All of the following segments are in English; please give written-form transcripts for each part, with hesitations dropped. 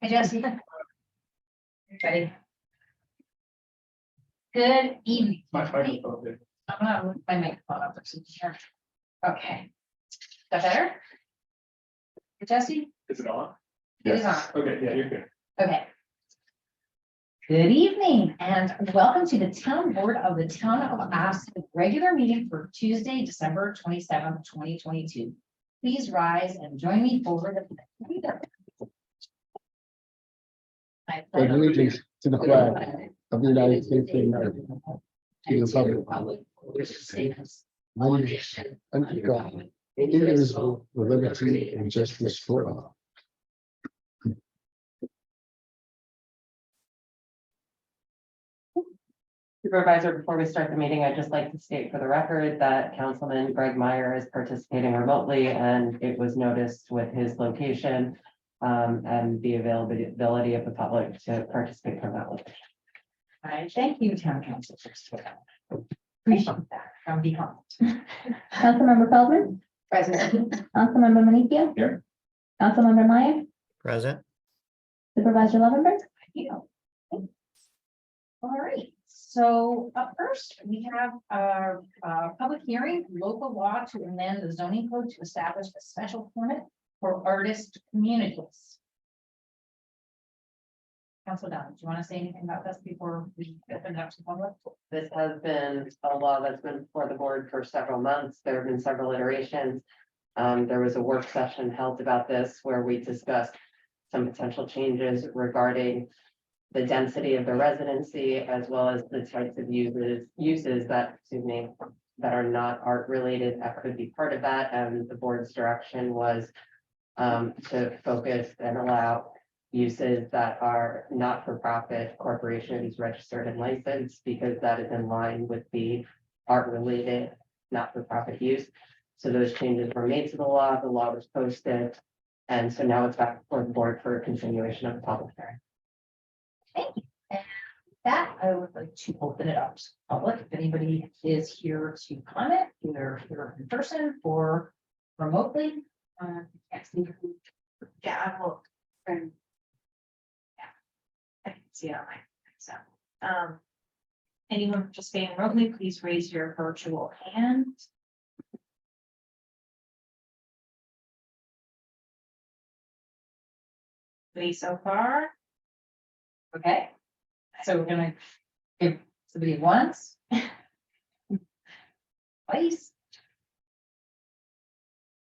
Hi, Jesse. Ready? Good evening. My microphone did. I'm gonna move my microphone up so here. Okay. Is that better? Jesse? Is it on? It is on. Okay, yeah, you're good. Okay. Good evening and welcome to the Town Board of the Town of Austin regular meeting for Tuesday, December 27th, 2022. Please rise and join me for the. I Pledge allegiance to the flag of the United States of America, to the republic which stands one nation, under God, indivisible, with liberty and justice for all. Supervisor, before we start the meeting, I'd just like to state for the record that Councilman Greg Meyer is participating remotely and it was noticed with his location and the availability of the public to participate from that location. All right, thank you, Town Council. Appreciate that from behind. Councilmember Feldman, President. Councilmember Menichia. Here. Councilmember Meyer, Present. Supervisor Levenberg. You. All right, so up first, we have a public hearing, local law to amend the zoning code to establish a special permit for artist communities. Council Don, do you want to say anything about this before we open it up to the public? This has been a law that's been before the board for several months. There have been several iterations. There was a work session held about this where we discussed some potential changes regarding the density of the residency as well as the types of uses that, excuse me, that are not art related that could be part of that. And the board's direction was to focus and allow uses that are not-for-profit corporations registered and licensed because that is in line with the art-related not-for-profit use. So those changes were made to the law was posted, and so now it's back before the board for a continuation of the public hearing. Thank you. And with that, I would like to open it up to the public. If anybody is here to comment, either here in person or remotely. Yeah, I will. I can see it on my, so, anyone participating remotely, please raise your virtual hand. Anybody so far? Okay, so we're gonna give somebody once. Twice.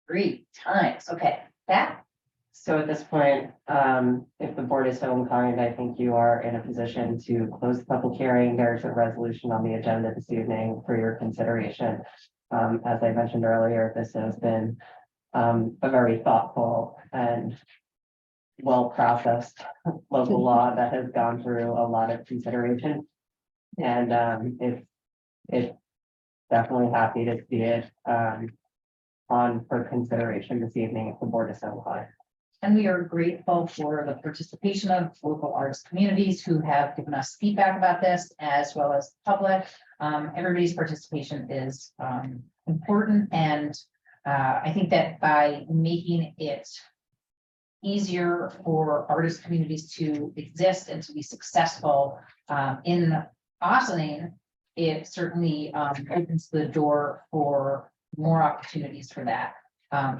3 times, okay, that, So at this point, if the board is so inclined, I think you are in a position to close the public hearing. There's a resolution on the agenda this evening for your consideration. As I mentioned earlier, this has been a very thoughtful and well-processed local law that has gone through a lot of consideration. And it's definitely happy to see it on for consideration this evening if the board is so inclined. and we are grateful for the participation of local artist communities who have given us feedback about this, as well as the public. Everybody's participation is important, and I think that by making it easier for artist communities to exist and to be successful in Austining, it certainly opens the door for more opportunities for that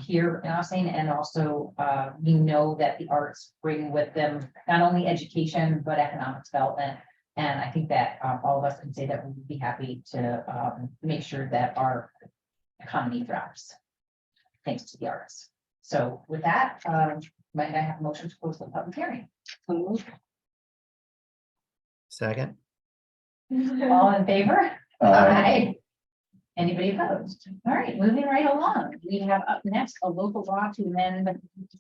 here in Austining. And also we know that the arts bring with them not only education, but economic development. And I think that all of us can say that we would be happy to make sure that our economy thrives, thanks to the arts. So with that, might I have a motion to close the public hearing? Second. All in favor? Aye. Anybody opposed? All right, moving right along. We have up next a local law to amend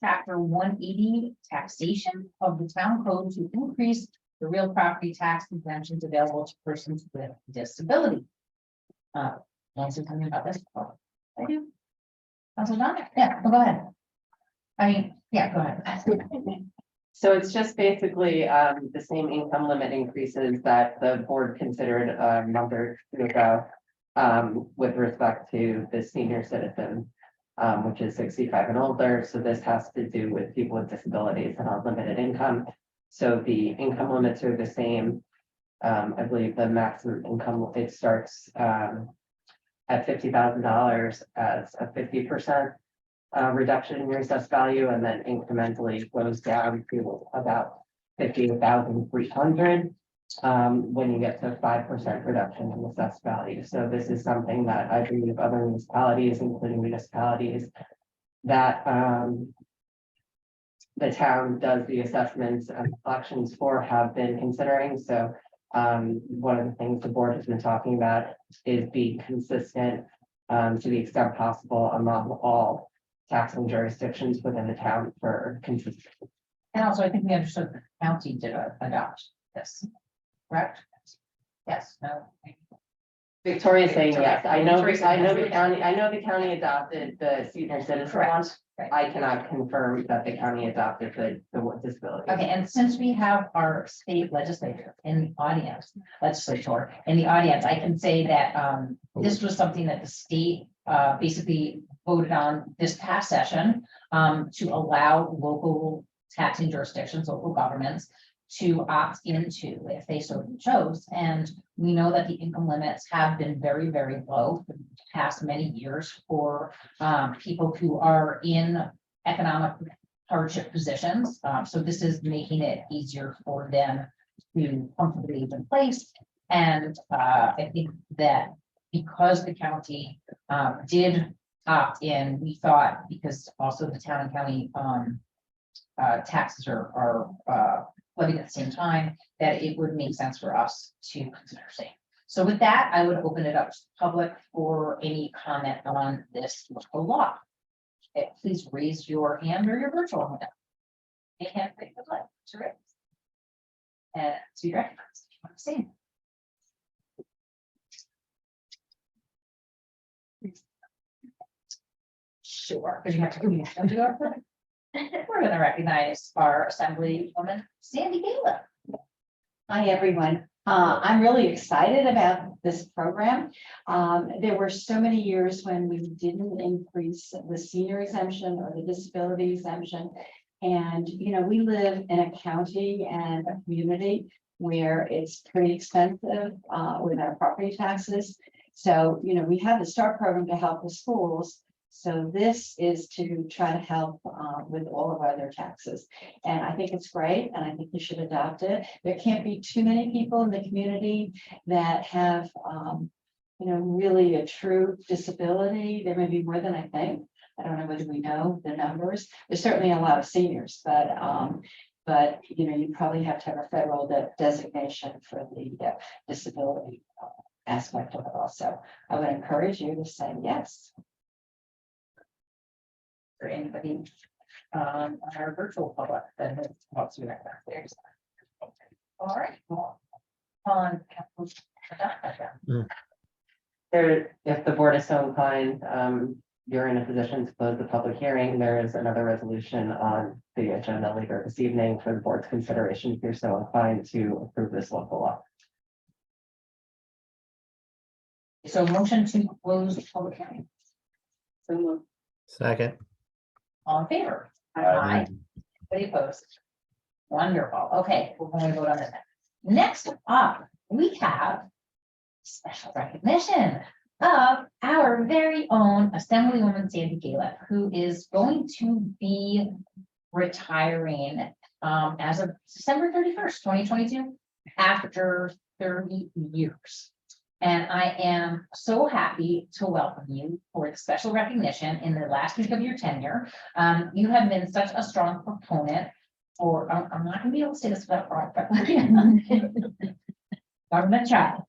chapter 180 taxation of the town code to increase the real property tax exemptions available to persons with disability. Nancy, tell me about this. I do. Council Donna? Yeah, go ahead. I mean, yeah, go ahead. So it's just basically the same income limit increases that the board considered a month or two ago with respect to the senior citizen which is 65 and older. So this has to do with people with disabilities and unlimited income. So the income limits are the same. I believe the maximum income, it starts at $50,000 as a 50% reduction in your assessed value, and then incrementally goes down to about 50,300 when you get to 5% reduction in assessed value. So this is something that I believe other municipalities, including municipalities that the town does the assessments and collections for, have been considering. So one of the things the board has been talking about is being consistent to the extent possible among all taxing jurisdictions within the town for consistency. And also, I think we understood the county did adopt this, correct? Yes, no. Victoria's saying yes. I know the Victoria- county adopted the senior citizen one. Correct. Right. I cannot confirm that the county adopted the disability. Okay, and since we have our state legislature in the audience, legislator in the audience, I can say that this was something that the state basically voted on this past session to allow local taxing jurisdictions, local governments to opt into if they so chose. And we know that the income limits have been very, very low for the past many years for people who are in economic hardship positions. So this is making it easier for them to comfortably live in place. And I think that because the county did opt in, we thought, because also the town and county taxes are levied at the same time, that it would make sense for us to consider saying. So with that, I would open it up to the public for any comment on this local law. Okay, please raise your hand or your virtual hand. A hand that you would like to raise. And to be recognized, if you want to say. Sure, because you have to go. We're going to recognize our Assemblywoman Sandy Gala. Hi, everyone. I'm really excited about this program. There were so many years when we didn't increase the senior exemption or the disability exemption. And, you know, we live in a county and a community where it's pretty expensive with our property taxes. So, you know, we have the START program to help the schools. So this is to try to help with all of our other taxes. And I think it's great, and I think you should adopt it. There can't be too many people in the community that have, you know, really a true disability. There may be more than I think. I don't know whether we know the numbers. There's certainly a lot of seniors, but you know, you probably have to have a federal designation for the disability aspect of it also. I would encourage you to say yes. For anybody on our virtual public that has wants to recognize theirs. All right. Well, on. There, if the board is so inclined, you're in a position to close the public hearing. There is another resolution on the agenda later this evening for the board's consideration, if you're so inclined to approve this local law. So motion to close the public hearing. Second. All in favor? Aye. Anybody opposed? Wonderful. Okay, we're going to vote on this. Next up, we have special recognition of our very own Assemblywoman Sandy Gala, who is going to be retiring as of December 31st, 2022, after 30 years. And I am so happy to welcome you for the special recognition in the last week of your tenure. You have been such a strong proponent for, I'm not gonna be able to say this without government child.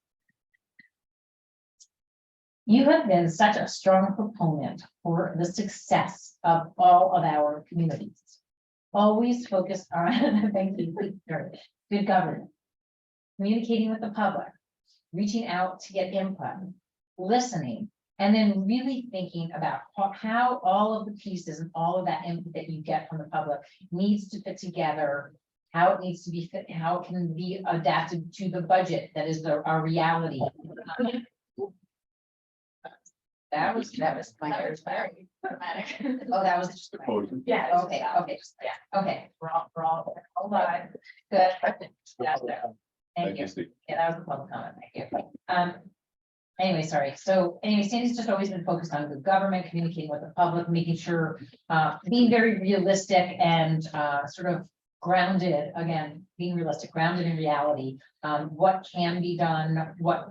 You have been such a strong proponent for the success of all of our communities. Always focused on, thank you, good governance, communicating with the public, reaching out to get input, listening, and then really thinking about how all of the pieces and all of that input that you get from the public needs to fit together, how it needs to be fit, how it can be adapted to the budget that is our reality. That was very Oh, that was just. Yeah. Okay, okay, we're all alive. Good. Thank you. Steve. Yeah, that was a public comment, thank you. Anyway, sorry. So anyway, Sandy's just always been focused on good government, communicating with the public, making sure, being very realistic and, sort of grounded, again, being realistic, grounded in reality. What can be done? What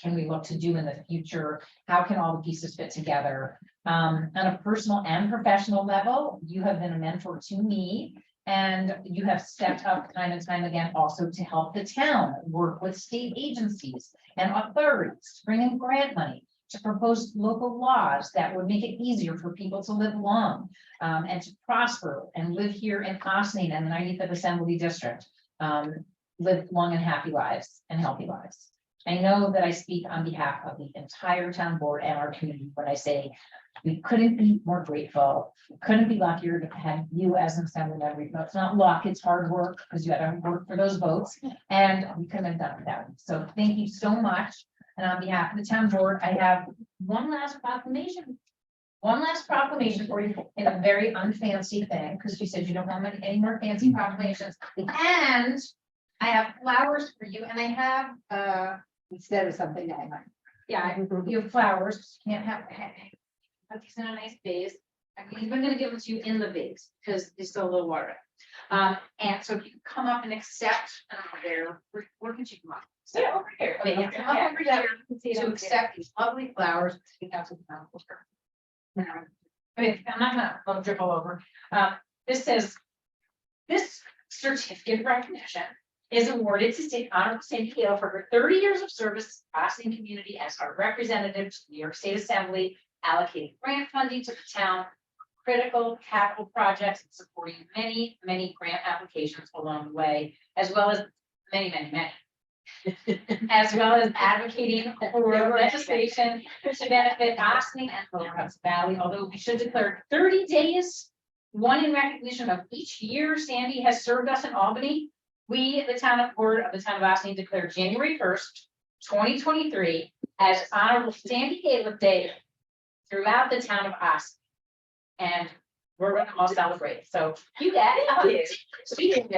can we look to do in the future? How can all the pieces fit together? On a personal and professional level, you have been a mentor to me. And you have stepped up time and time again also to help the town work with state agencies and authorities, to bring in grant money, to propose local laws that would make it easier for people to live long and to prosper and live here in Ossining and the 95th Assembly District. Live long and happy lives and healthy lives. I know that I speak on behalf of the entire town board and our community when I say we couldn't be more grateful. We couldn't be luckier to have you as an assembly member. You know, it's not luck, it's hard work because you had to work for those votes, and we couldn't have done it without you. So thank you so much. And on behalf of the town board, I have one last proclamation. One last proclamation for you in a very unfancy thing, because you said you don't want any more fancy proclamations. And I have flowers for you, and I have Instead of something that I might. yeah, you have flowers, can't have, put these in a nice vase. I'm even gonna give them to you in the vase, because there's still a little water. And so if you come up and accept, where can you come up? Yeah, over here. Okay, yeah, come up over here to accept these lovely flowers. Okay, I'm not gonna let them drip all over. This says, this certificate of recognition is awarded to State Honorable Sandy Gale for her 30 years of service to the Boston community as our representative to the New York State Assembly, allocating grant funding to the town, critical capital projects, and supporting many, many grant applications along the way, as well as many, as well as advocating for legislation to benefit Boston and Lower Hudson Valley, although we should declare 30 days, one in recognition of each year Sandy has served us in Albany. We, the board of the town of Ossining, declare January 1st, 2023 as Honorable Sandy Gale Day throughout the town of Ossining. And we're going to all celebrate. So you got it. Speaking of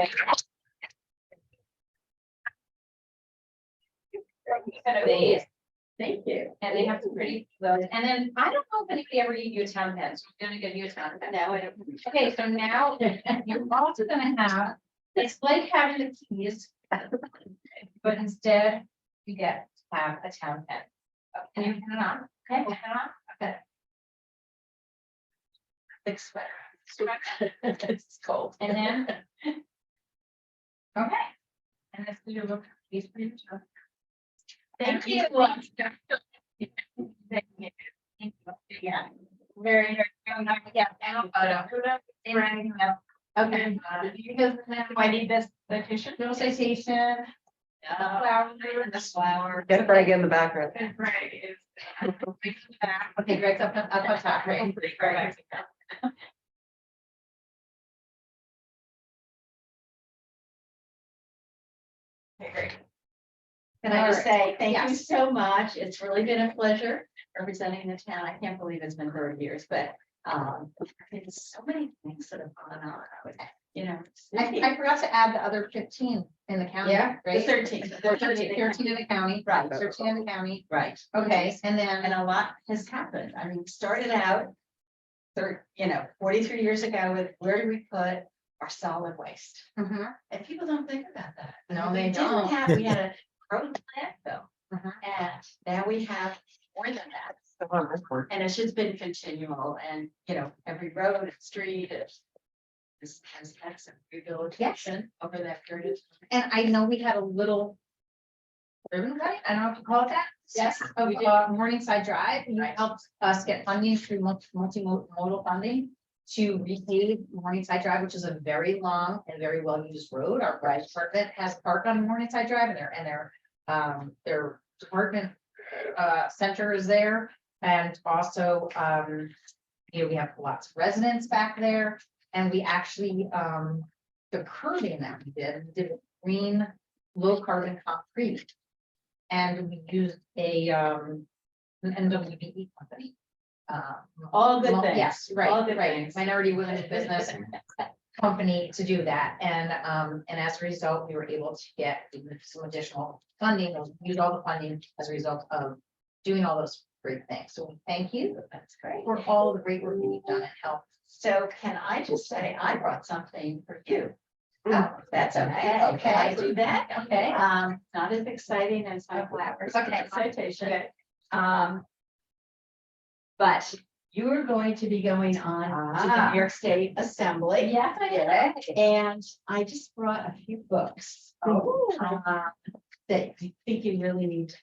Thank you. and they have some pretty clothes. And then I don't know if anybody ever gave you a town pen, so I'm gonna give you a town pen. No, I don't. Okay, so now you're also gonna have, it's like having the keys, but instead you get to have a town pen. Can you put it on? Okay, put it on. Okay. Thick sweater. It's cold. And then. Okay. And this is your look, piece for you. Thank you. Thank you. Yeah. Very, yeah. Okay. Because I need this petition. no citation. Flower. Get Greg in the background. Okay, Greg's up top, right? Right. Okay, great. Can I just say, thank you Yes. so much. It's really been a pleasure representing the town. I can't believe it's been 30 years, but there's so many things that have gone on. I would, you know. I forgot to add the other 15 in the county. Yeah, the right? 13. The 13 in the county. Right. 13 in the county. Right. Okay, and then. And a lot has happened. I mean, we started out 43 years ago with where do we put our solid waste? Mhm. And people don't think about that. No, We they didn't don't. have, we had a road landfill. Mhm. And now we have more than that. And it's just been continual and, every road and street has had some rehabilitation over that period of time. And I know we had a little. Ribbon cutting, I don't know if you call it that. Yes, Of we did. Morningside Drive, you Right. helped us get funding through multimodal funding. To repave Morningside Drive, which is a very long and very well used road. Our fire department has parked on Morningside Drive and their department center is there. And also, we have lots of residents back there, and we actually, the curbing that we did green, low carbon concrete. And we used an NWBE company All good things. Yes, All right, good right, things. minority women business company to do that, and as a result, we were able to get some additional funding, use all the funding as a result of doing all those great things, so we thank you. That's great. For all the great work that you've done and help. So can I just say, I brought something for you. Oh, That's okay. okay. Can I do that? Okay. Not as exciting as my flowers. Okay. Citation. But you are going to be going on to the New York State Assembly. Yes, I did. And I just brought a few books. Oh. That I think you really need.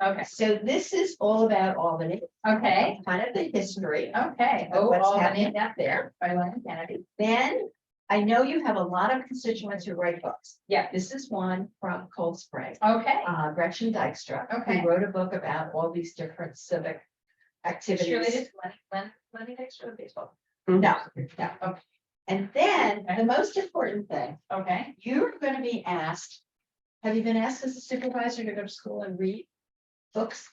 Okay, So this is all about Albany, okay, kind of the history. okay. Of Oh, what's all happening up there by Lennon Kennedy. Then I know you have a lot of constituents who write books. Yeah. This is one from Cold Spring. Okay. Gretchen Dykstra. Okay. Who wrote a book about all these different civic activities. Related to Lenny Dexter baseball. No, no. Okay. And then the most important thing, Okay. you're going to be asked, have you been asked as a supervisor to go to school and read books?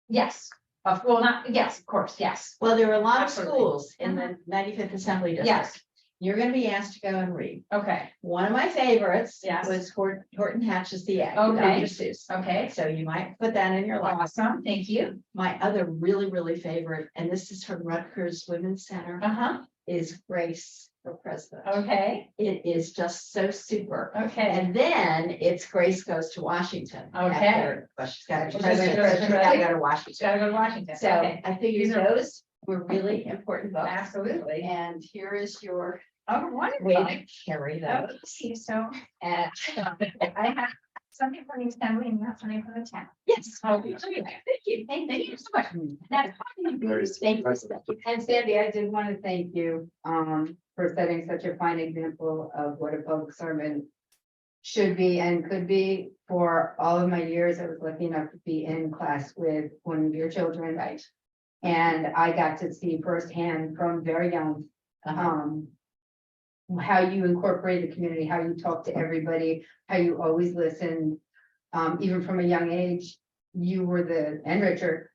Yes, well, not, yes, of course, yes. Well, there are a lot of Absolutely. schools in the 95th Assembly District. Yes. You're going to be asked to go and read. Okay, One of my favorites Yes. was Horton Hatch's The Egg. Okay. Dr. Seuss. okay. So you might put that in your life. Awesome, thank you. My other really favorite, and this is from Rutgers Women's Center, Uh-huh, is Grace for President. okay, It is just so super. okay. And then it's Grace Goes to Washington. Okay. after- Well, she's got to, She's president, gotta- she's gotta go to Washington. Gotta go to Washington. So Okay. I figured These are- those were really important books. Absolutely. And here is your Oh, way wonderful. to carry those. Okay, so And I have something for the assembly and not something for the town. Yes. Oh, thank you, thank you so much. That's Thank you. And Sandy, I did want to thank you for setting such a fine example of what a public servant should be and could be. For all of my years, I was lucky enough to be in class with one of your children. Right. And I got to see firsthand from very young, how you incorporate the community, how you talk to everybody, how you always listen. Even from a young age, you were and Richard,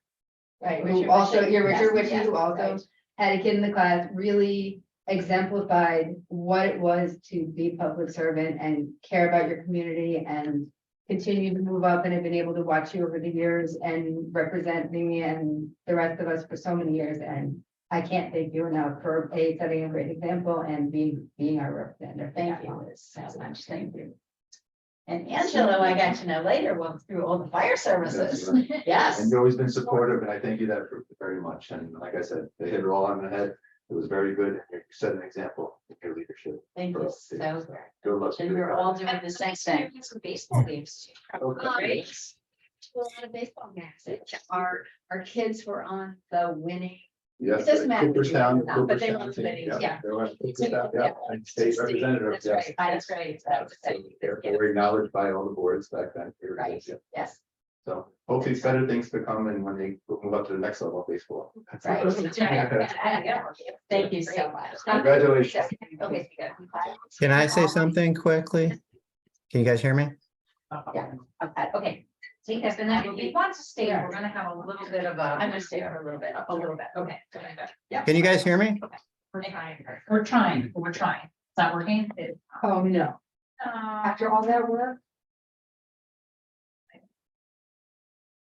Right. who also, you're Richard, Yes, which yes, you also right. had a kid in the class, really exemplified what it was to be a public servant and care about your community and continue to move up, and have been able to watch you over the years and represent me and the rest of us for so many years. And I can't thank you enough for setting a great example and being our representative. Thank you so much. Thank you. And Angelo, I got to know later, went through all the fire services. Yes. And you've always been supportive, and I thank you that very much. And like I said, they hit it all on the head. It was very good. And you set an example in your leadership. Thank you so much. Good luck. And we're all doing the same thing. Some baseball games. Okay. A lot of baseball games. Our kids were on the winning. Yes, It doesn't matter. Cooperstown, No, but they Cooperstown were team, winning, yeah. They were Cooperstown, yeah, and state representative, That's yes. right. That's right. That was So They were acknowledged by all the boards back then. They were- Right. yeah. Yes. So hopefully better things to come, and when they move up to the next level of baseball. Right. Thank you so much. Congratulations. Okay. Can I say something quickly? Can you guys hear me? Okay. See, that's been that, if you want to stay, we're gonna have a little bit of I'm a, gonna stay for a little bit. okay. Can you guys hear me? We're trying, we're trying. It's not working? Oh, no. After all that work?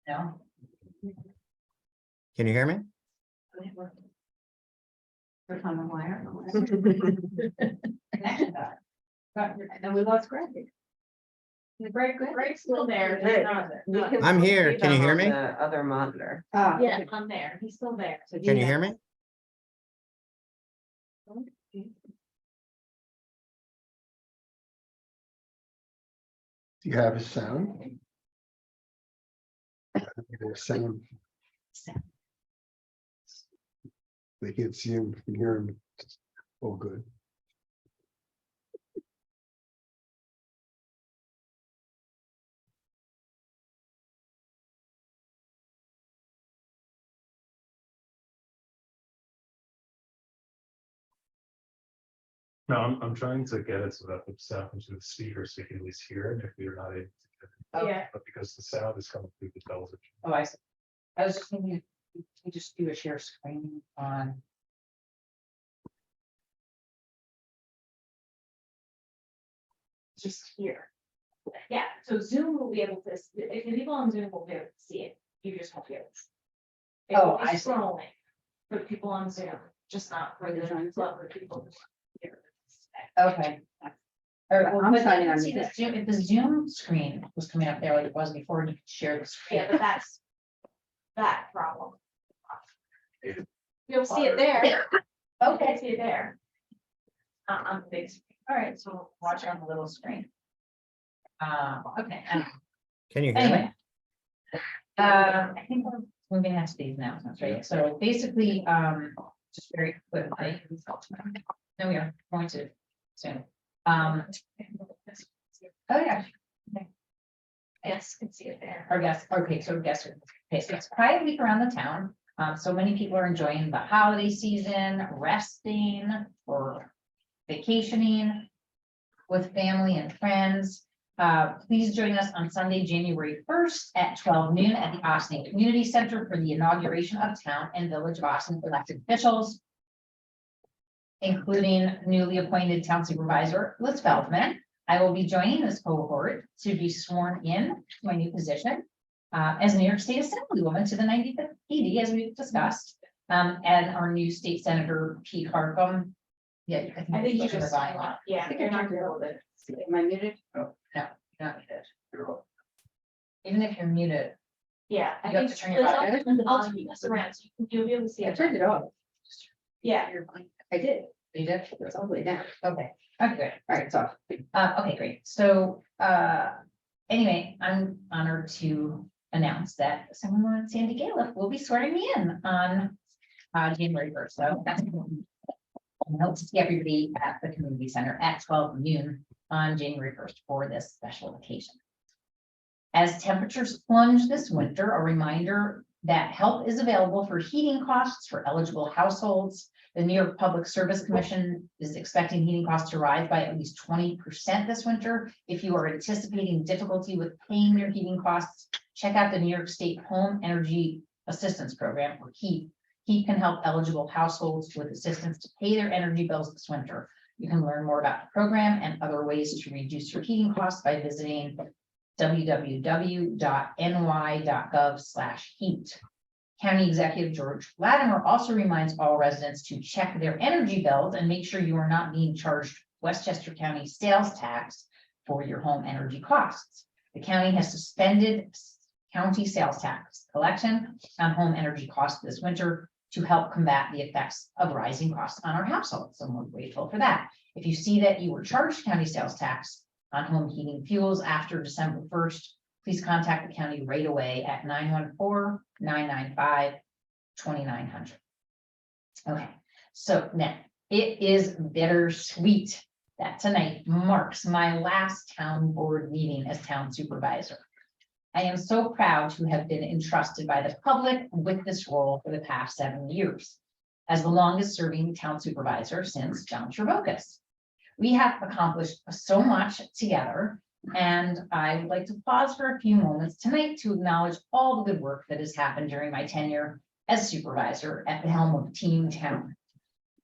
No. Can you hear me? We're on the wire. And we lost Greg. Greg's still there. He's not- I'm here. Can you hear me? Other monitor. Yeah, I'm there. He's still there. Can you hear me? Do you have a sound? There's sound. They can't see him, can hear him. Oh, good. No, I'm trying to get it so that the sound comes through the speaker, so you can at least hear it if you're not able to. get it. Yeah. But because the sound is coming through the television. Oh, I see. I was just thinking, We just do a share screen on. Just here. Yeah, so Zoom will be able to, if the people on Zoom will be able to see it, you just won't be able to. See it. It Oh, will be I see. scrolling for people on Zoom, just not for the for people. here. Okay. All right, well, I'm but you signing can on see with the Zoom, if the Zoom screen was coming up there like it was before, you could share the screen. Yeah, but that's that problem. You'll see it there. Okay, see it there. On the big screen. All right, so watch it on the little screen. Okay, Can you hear me? anyway. I think we're moving on to these announcements, right? So basically, just very quickly. No, we are going to soon. Oh, yeah. Yes, can see it there. Our guests, okay, so guests, okay, so it's Pride Week around the town. So many people are enjoying the holiday season, resting or vacationing with family and friends. Please join us on Sunday, January 1st at 12 noon at the Austin Community Center for the inauguration of town and village of Austin elected officials, including newly appointed town supervisor Liz Feldman. I will be joining this cohort to be sworn in to my new position as New York State Assemblywoman to the 95th PD, as we've discussed, and our new state senator Pete Harcum. Yeah, I think you should just, resign that. yeah, you're not gonna be able to. Am I muted? Not muted. You're welcome. Even if you're muted, Yeah, I You have think. to turn your back. I'll turn this around, so you'll be able to see I it. turned it off. Yeah, I did. you did? It's all the way down. Okay, okay, good. All right, it's off. Okay, great. So, anyway, I'm honored to announce that someone, Sandy Galiff, will be swearing me in on January 1st. So that's. I hope to see everybody at the community center at 12 noon on January 1st for this special occasion. As temperatures plunge this winter, a reminder that help is available for heating costs for eligible households. The New York Public Service Commission is expecting heating costs to rise by at least 20% this winter. If you are anticipating difficulty with paying your heating costs, check out the New York State Home Energy Assistance Program, or HEAP. HEAP can help eligible households with assistance to pay their energy bills this winter. You can learn more about the program and other ways to reduce your heating costs by visiting www.ny.gov/heat. County Executive George Latimer also reminds all residents to check their energy bills and make sure you are not being charged Westchester County sales tax for your home energy costs. The county has suspended county sales tax collection on home energy costs this winter to help combat the effects of rising costs on our households. So we're grateful for that. If you see that you were charged county sales tax on home heating fuels after December 1st, please contact the county right away at 914-995-2900. Okay, so now it is bittersweet that tonight marks my last town board meeting as town supervisor. I am so proud to have been entrusted by the public with this role for the past 7 years as the longest serving town supervisor since John Travokas. We have accomplished so much together, and I would like to pause for a few moments tonight to acknowledge all the good work that has happened during my tenure as supervisor at the helm of Team Town.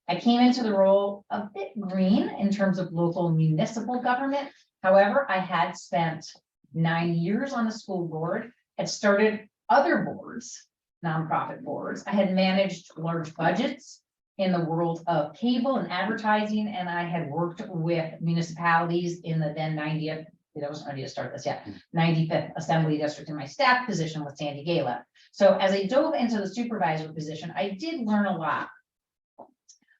I came into the role a bit green in terms of local municipal government. However, I had spent 9 years on the school board, had started other boards, nonprofit boards. I had managed large budgets in the world of cable and advertising, and I had worked with municipalities in the then 90th, that was ready to start this yet, 95th Assembly District in my staff position with Sandy Galiff. So as I dove into the supervisor position, I did learn a lot.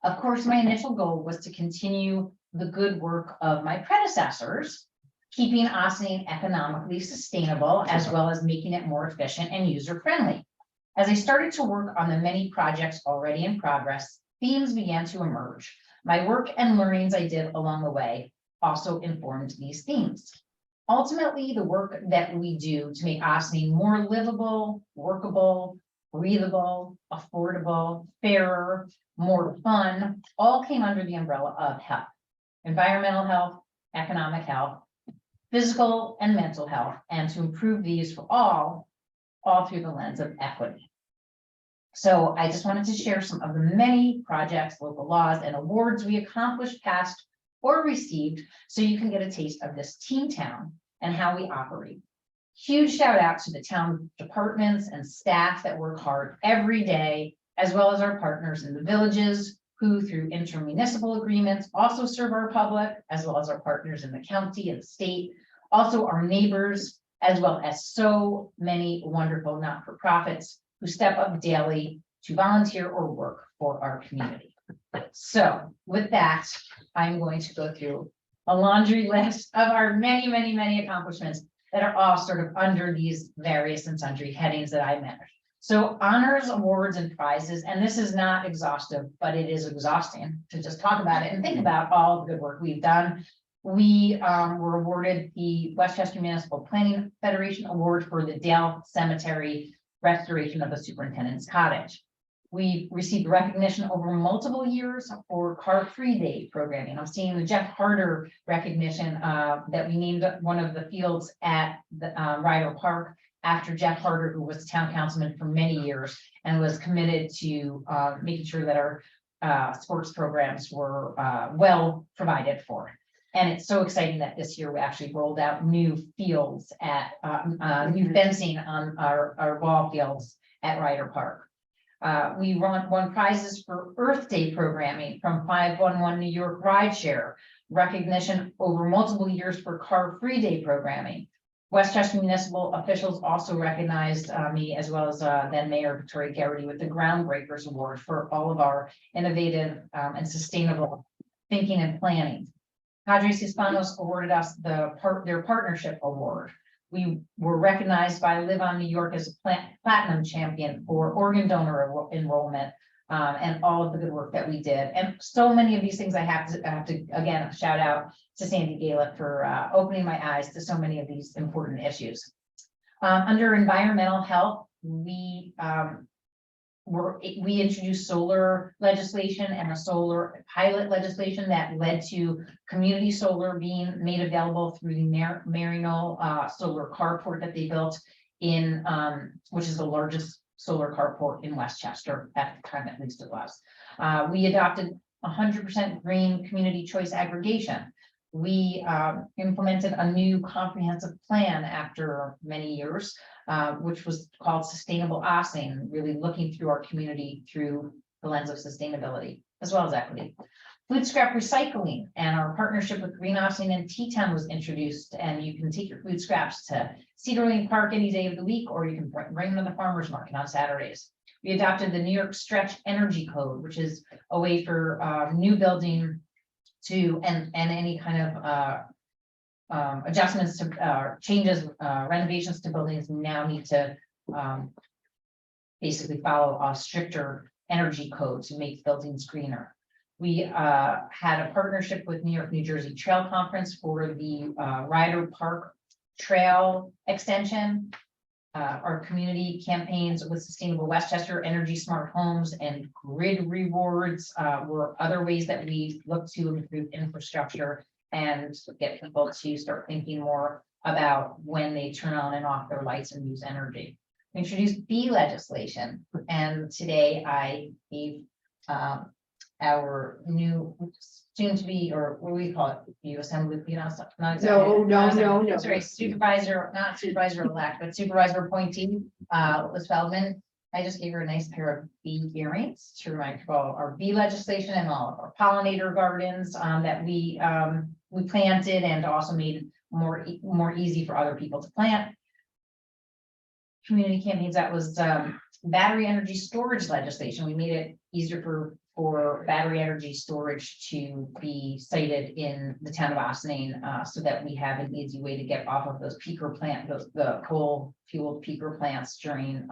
Of course, my initial goal was to continue the good work of my predecessors, keeping Austin economically sustainable, as well as making it more efficient and user-friendly. As I started to work on the many projects already in progress, themes began to emerge. My work and learnings I did along the way also informed these themes. Ultimately, the work that we do to make Austin more livable, workable, breathable, affordable, fairer, more fun, all came under the umbrella of health, environmental health, economic health, physical and mental health, and to improve these for all through the lens of equity. So I just wanted to share some of the many projects, local laws, and awards we accomplished, passed, or received, so you can get a taste of this teen town and how we operate. Huge shout out to the town departments and staff that work hard every day, as well as our partners in the villages who through intermunicipal agreements also serve our public, as well as our partners in the county and state, also our neighbors, as well as so many wonderful not-for-profits who step up daily to volunteer or work for our community. So with that, I'm going to go through a laundry list of our many, many, many accomplishments that are all sort of under these various and sundry headings that I manage. So honors, awards, and prizes, and this is not exhaustive, but it is exhausting to just talk about it and think about all the good work we've done. We were awarded the Westchester Municipal Planning Federation Award for the Dale Cemetery restoration of the superintendent's cottage. We received recognition over multiple years for Car-Free Day programming. I'm seeing the Jeff Harder recognition that we named one of the fields at the Ryder Park after Jeff Harder, who was town councilman for many years and was committed to making sure that our sports programs were well provided for. And it's so exciting that this year we actually rolled out new fields at new fencing on our ball fields at Ryder Park. We won prizes for Earth Day programming from 511 New York Rideshare, recognition over multiple years for Car-Free Day programming. Westchester municipal officials also recognized me, as well as then Mayor Victoria Garrity, with the Groundbreakers Award for all of our innovative and sustainable thinking and planning. Padres Hispanos awarded us their partnership award. We were recognized by Live On New York as a platinum champion for organ donor enrollment and all of the good work that we did. And so many of these things I have to again, shout out to Sandy Gala for opening my eyes to so many of these important issues. Under environmental health, we introduced solar legislation and a solar pilot legislation that led to community solar being made available through the Marino solar carport that they built in, which is the largest solar carport in Westchester at the time, at least it was. We adopted 100% green community choice aggregation. We implemented a new comprehensive plan after many years, which was called Sustainable Ossing, really looking through our community through the lens of sustainability, as well as equity. Food scrap recycling and our partnership with Green Ossing and T-Town was introduced, and you can take your food scraps to Cedar Lane Park any day of the week, or you can bring them to the farmer's market on Saturdays. We adopted the New York Stretch Energy Code, which is a way for new building to and any kind of adjustments to changes, renovations to buildings now need to basically follow a stricter energy code to make buildings greener. We had a partnership with New York, New Jersey Trail Conference for the Ryder Park Trail extension. Our community campaigns with Sustainable Westchester, Energy Smart Homes, and Grid Rewards were other ways that we look to improve infrastructure and get people to start thinking more about when they turn on and off their lights and use energy. We introduced bee legislation, and today I gave our new soon to be, or what do we call it? You assembly, you know, not No. sorry, supervisor, not supervisor elect, but supervisor appointee, Liz Feldman. I just gave her a nice pair of bee earrings to remind her of our bee legislation and all of our pollinator gardens that we planted and also made more easy for other people to plant. Community campaigns, that was battery energy storage legislation. We made it easier for battery energy storage to be sited in the town of Ossining, so that we have an easy way to get off of those peaker the coal fueled peaker plants during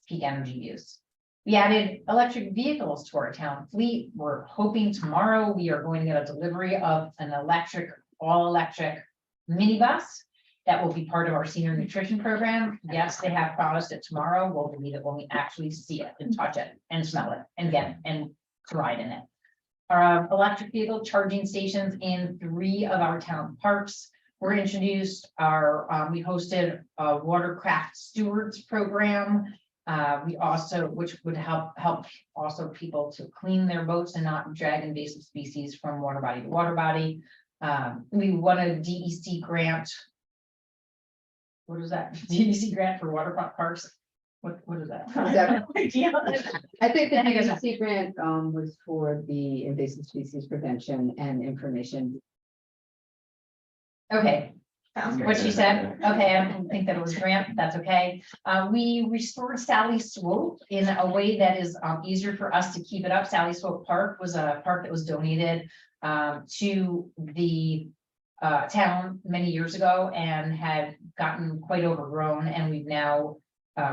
peak energy use. We added electric vehicles to our town fleet. We're hoping tomorrow we are going to get a delivery of an all electric minibus that will be part of our senior nutrition program. Yes, they have promised it tomorrow. We'll believe it when we actually see it and touch it and smell it and to ride in it. Our electric vehicle charging stations in 3 of our town parks were introduced. We hosted a watercraft stewards program We also, which would help also people to clean their boats and not drag invasive species from water body to water body. We won a DEC grant. What is that? DEC grant for waterfront parks? What is that? Is that- Idea. I think the I guess- DEC grant was for the invasive species prevention and information. Okay, Sounds what great. she said, okay, I don't think that it was grant, but that's okay. We restored Sally Swope in a way that is easier for us to keep it up. Sally Swope Park was a park that was donated to the town many years ago and had gotten quite overgrown, and we've now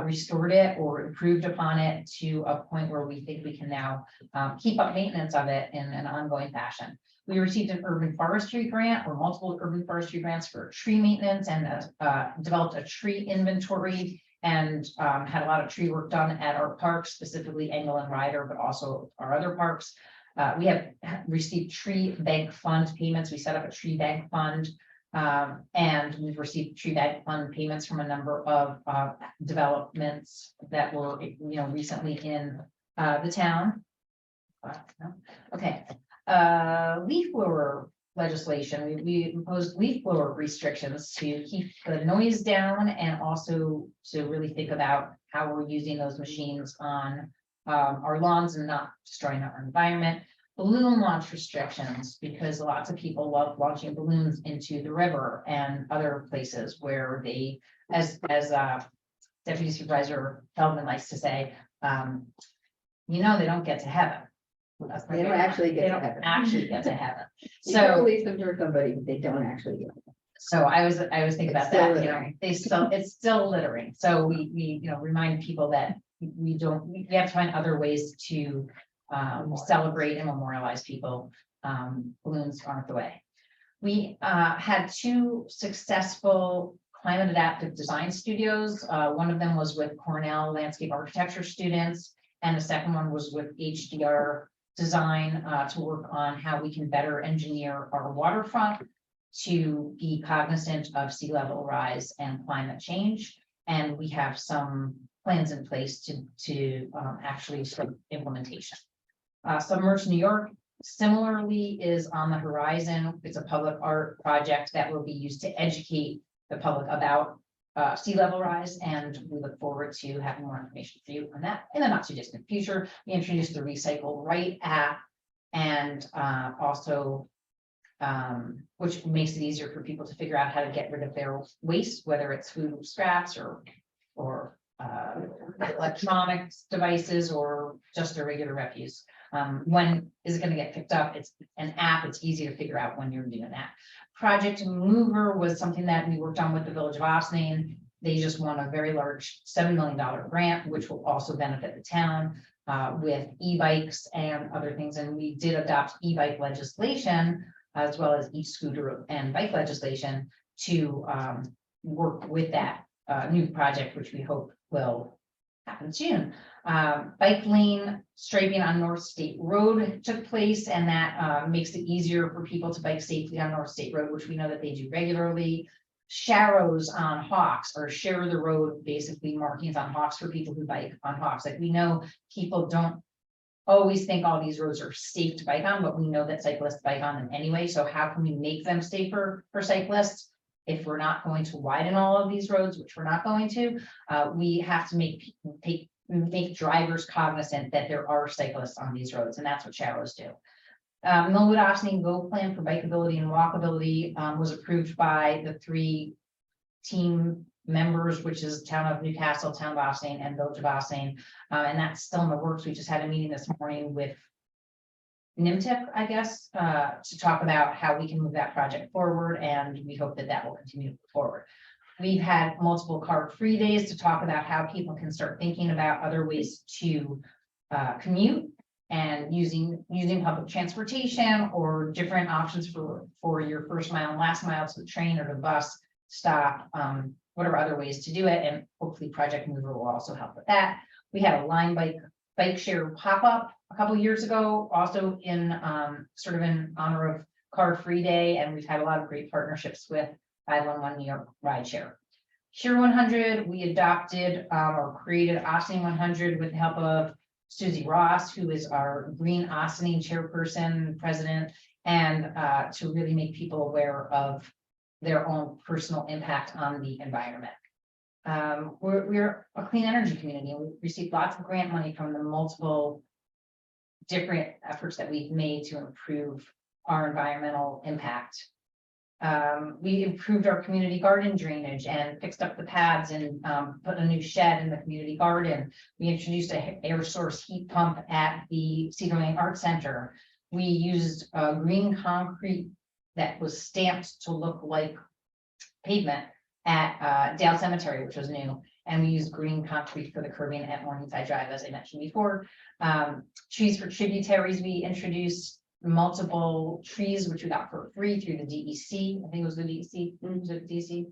restored it or improved upon it to a point where we think we can now keep up maintenance of it in an ongoing fashion. We received an urban forestry grant or multiple urban forestry grants for tree maintenance and developed a tree inventory and had a lot of tree work done at our parks, specifically Engel and Ryder, but also our other parks. We have received tree bank fund payments. We set up a tree bank fund. And we've received tree bank fund payments from a number of developments that were, recently in the town. Okay, leaf blower legislation. We imposed leaf blower restrictions to keep the noise down and also to really think about how we're using those machines on our lawns and not destroying our environment. Balloon launch restrictions, because lots of people love launching balloons into the river and other places where they, as Deputy Supervisor Feldman likes to say, they don't get to heaven. They don't actually They get to don't heaven. actually get to heaven. You can So, release them for somebody, but they don't actually get. so I was thinking about It's still that, littering. it's still littering. So we remind people that we have to find other ways to celebrate and memorialize people. Balloons aren't the way. We had 2 successful climate adaptive design studios. One of them was with Cornell landscape architecture students, and the second one was with HDR Design to work on how we can better engineer our waterfront to be cognizant of sea level rise and climate change. And we have some plans in place to actually start implementation. Submerged New York similarly is on the horizon. It's a public art project that will be used to educate the public about sea level rise, and we look forward to having more information for you on that in the not too distant future. We introduced the Recycle Right app, and also which makes it easier for people to figure out how to get rid of their waste, whether it's food scraps or electronics devices or just their regular refuse. When is it going to get picked up? It's an app. It's easy to figure out when you're doing that. Project Mover was something that we worked on with the Village of Ossining. They just won a very large $7 million grant, which will also benefit the town with e-bikes and other things. And we did adopt e-bike legislation as well as e-scooter and bike legislation to work with that new project, which we hope will happen soon. Bike lane striping on North State Road took place, and that makes it easier for people to bike safely on North State Road, which we know that they do regularly. Sharrows on Hawks, or share the road, basically markings on Hawks for people who bike on Hawks. Like, we know people don't always think all these roads are safe to bike on, but we know that cyclists bike on them anyway. So how can we make them safer for cyclists? If we're not going to widen all of these roads, which we're not going to, we have to make drivers cognizant that there are cyclists on these roads, and that's what Sharrows do. Millwood Ossining Go Plan for bikeability and walkability was approved by the 3 team members, which is Town of Newcastle, Town of Ossining, and Village of Ossining, and that's still in the works. We just had a meeting this morning with NIMTIP, I guess, to talk about how we can move that project forward, and we hope that that will continue to move forward. We've had multiple car-free days to talk about how people can start thinking about other ways to commute and using public transportation or different options for your first mile and last mile to the train or the bus stop, whatever other ways to do it. And hopefully Project Mover will also help with that. We had a Lime bike share pop-up a couple years ago, also in sort of in honor of Car Free Day, and we've had a lot of great partnerships with 511 New York Rideshare. Cure 100, we adopted or created Ossining 100 with the help of Susie Ross, who is our Green Ossining chairperson, president, and to really make people aware of their own personal impact on the environment. We're a clean energy community, and we received lots of grant money from the multiple different efforts that we've made to improve our environmental impact. We improved our community garden drainage and fixed up the pads and put a new shed in the community garden. We introduced a air source heat pump at the Cedar Lane Art Center. We used green concrete that was stamped to look like pavement at Dale Cemetery, which was new. And we used green concrete for the curbing at Morningside Drive, as I mentioned before. Trees for tributaries, we introduced multiple trees, which we got for free through the DEC. I think it was the DEC, was it DEC?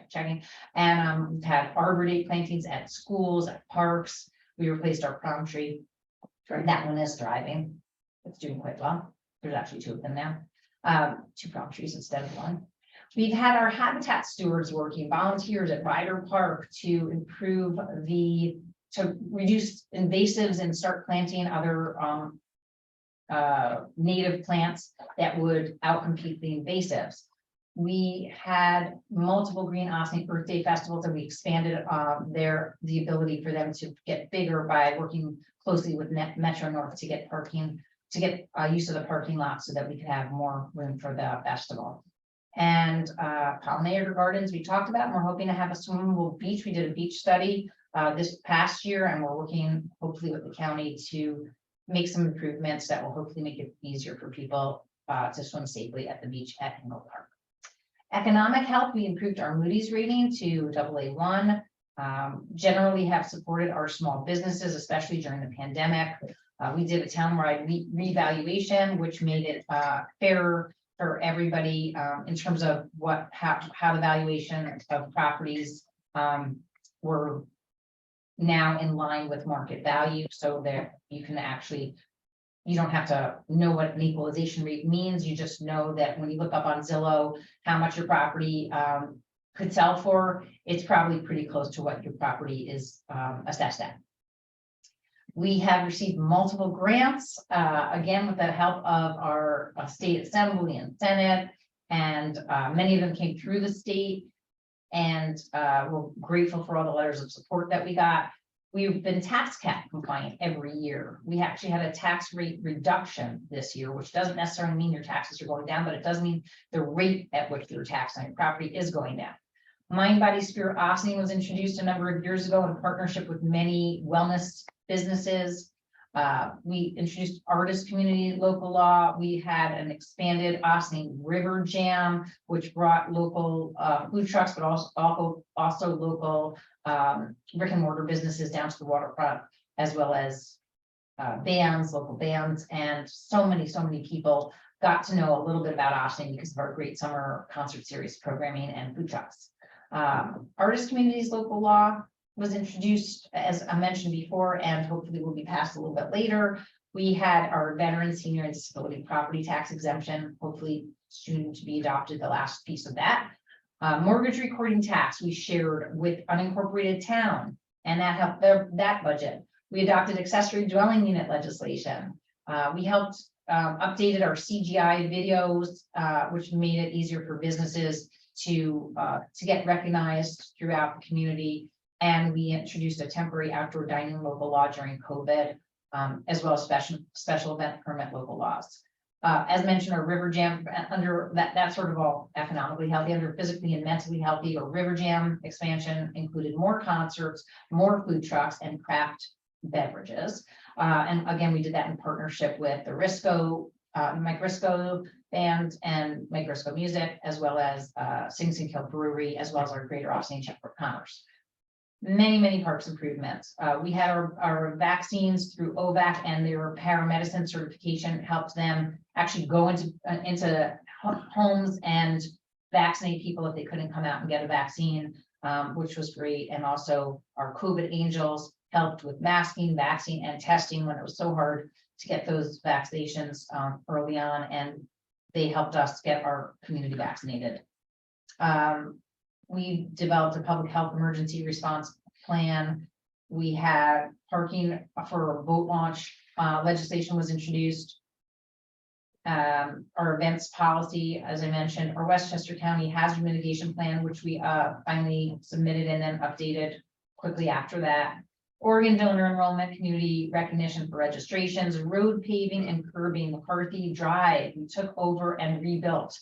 Checking. And we've had Arbor Day plantings at schools, at parks. We replaced our prom tree. That one is thriving. It's doing quite well. There's actually 2 of them now. 2 prom trees instead of 1. We've had our habitat stewards working, volunteers at Ryder Park to improve to reduce invasives and start planting other native plants that would outcompete the invasives. We had multiple Green Ossining Earth Day festivals, and we expanded the ability for them to get bigger by working closely with Metro North to get use of the parking lot so that we could have more room for the festival. And pollinator gardens we talked about, and we're hoping to have a swimmable beach. We did a beach study this past year, and we're working hopefully with the county to make some improvements that will hopefully make it easier for people to swim safely at the beach at Hingle Park. Economic health, we improved our Moody's rating to AA1. Generally have supported our small businesses, especially during the pandemic. We did a townwide revaluation, which made it fairer for everybody in terms of how the valuation of properties were now in line with market value, so that you can actually, you don't have to know what an equalization rate means. You just know that when you look up on Zillow how much your property could sell for, it's probably pretty close to what your property is assessed at. We have received multiple grants, again, with the help of our state assembly and senate, and many of them came through the state. And we're grateful for all the letters of support that we got. We've been tax cap compliant every year. We actually had a tax rate reduction this year, which doesn't necessarily mean your taxes are going down, but it does mean the rate at which your tax on your property is going down. Mind, Body, Spirit Ossining was introduced a number of years ago in partnership with many wellness businesses. We introduced artist community local law. We had an expanded Ossining River Jam, which brought local food trucks, but also local brick and mortar businesses down to the waterfront, as well as local bands, and so many people got to know a little bit about Ossining because of our great summer concert series programming and food trucks. Artist communities local law was introduced, as I mentioned before, and hopefully will be passed a little bit later. We had our veteran, senior, and disability property tax exemption, hopefully soon to be adopted, the last piece of that. Mortgage recording tax we shared with unincorporated town, and that helped that budget. We adopted accessory dwelling unit legislation. We helped updated our CGI videos, which made it easier for businesses to get recognized throughout the community. And we introduced a temporary outdoor dining local law during COVID, as well as special event permit local laws. As mentioned, our River Jam, under that's sort of all economically healthy. Under physically and mentally healthy, or River Jam expansion included more concerts, more food trucks, and craft beverages. And again, we did that in partnership with the Mike Risco Band and Mike Risco Music, as well as Sing Sing Kill Brewery, as well as our Greater Ossining Chamber of Commerce. Many parks improvements. We had our vaccines through OVAC, and their paramedicine certification helped them actually go into homes and vaccinate people if they couldn't come out and get a vaccine, which was great. And also our COVID Angels helped with masking, vaccine, and testing when it was so hard to get those vaccinations early on, and they helped us get our community vaccinated. we developed a public health emergency response plan. We had parking for a boat launch, legislation was introduced. Our events policy, as I mentioned, our Westchester County hazard mitigation plan, which we finally submitted and then updated quickly after that. Oregon donor enrollment, community recognition for registrations, road paving and curbing, McCarthy Drive, we took over and rebuilt.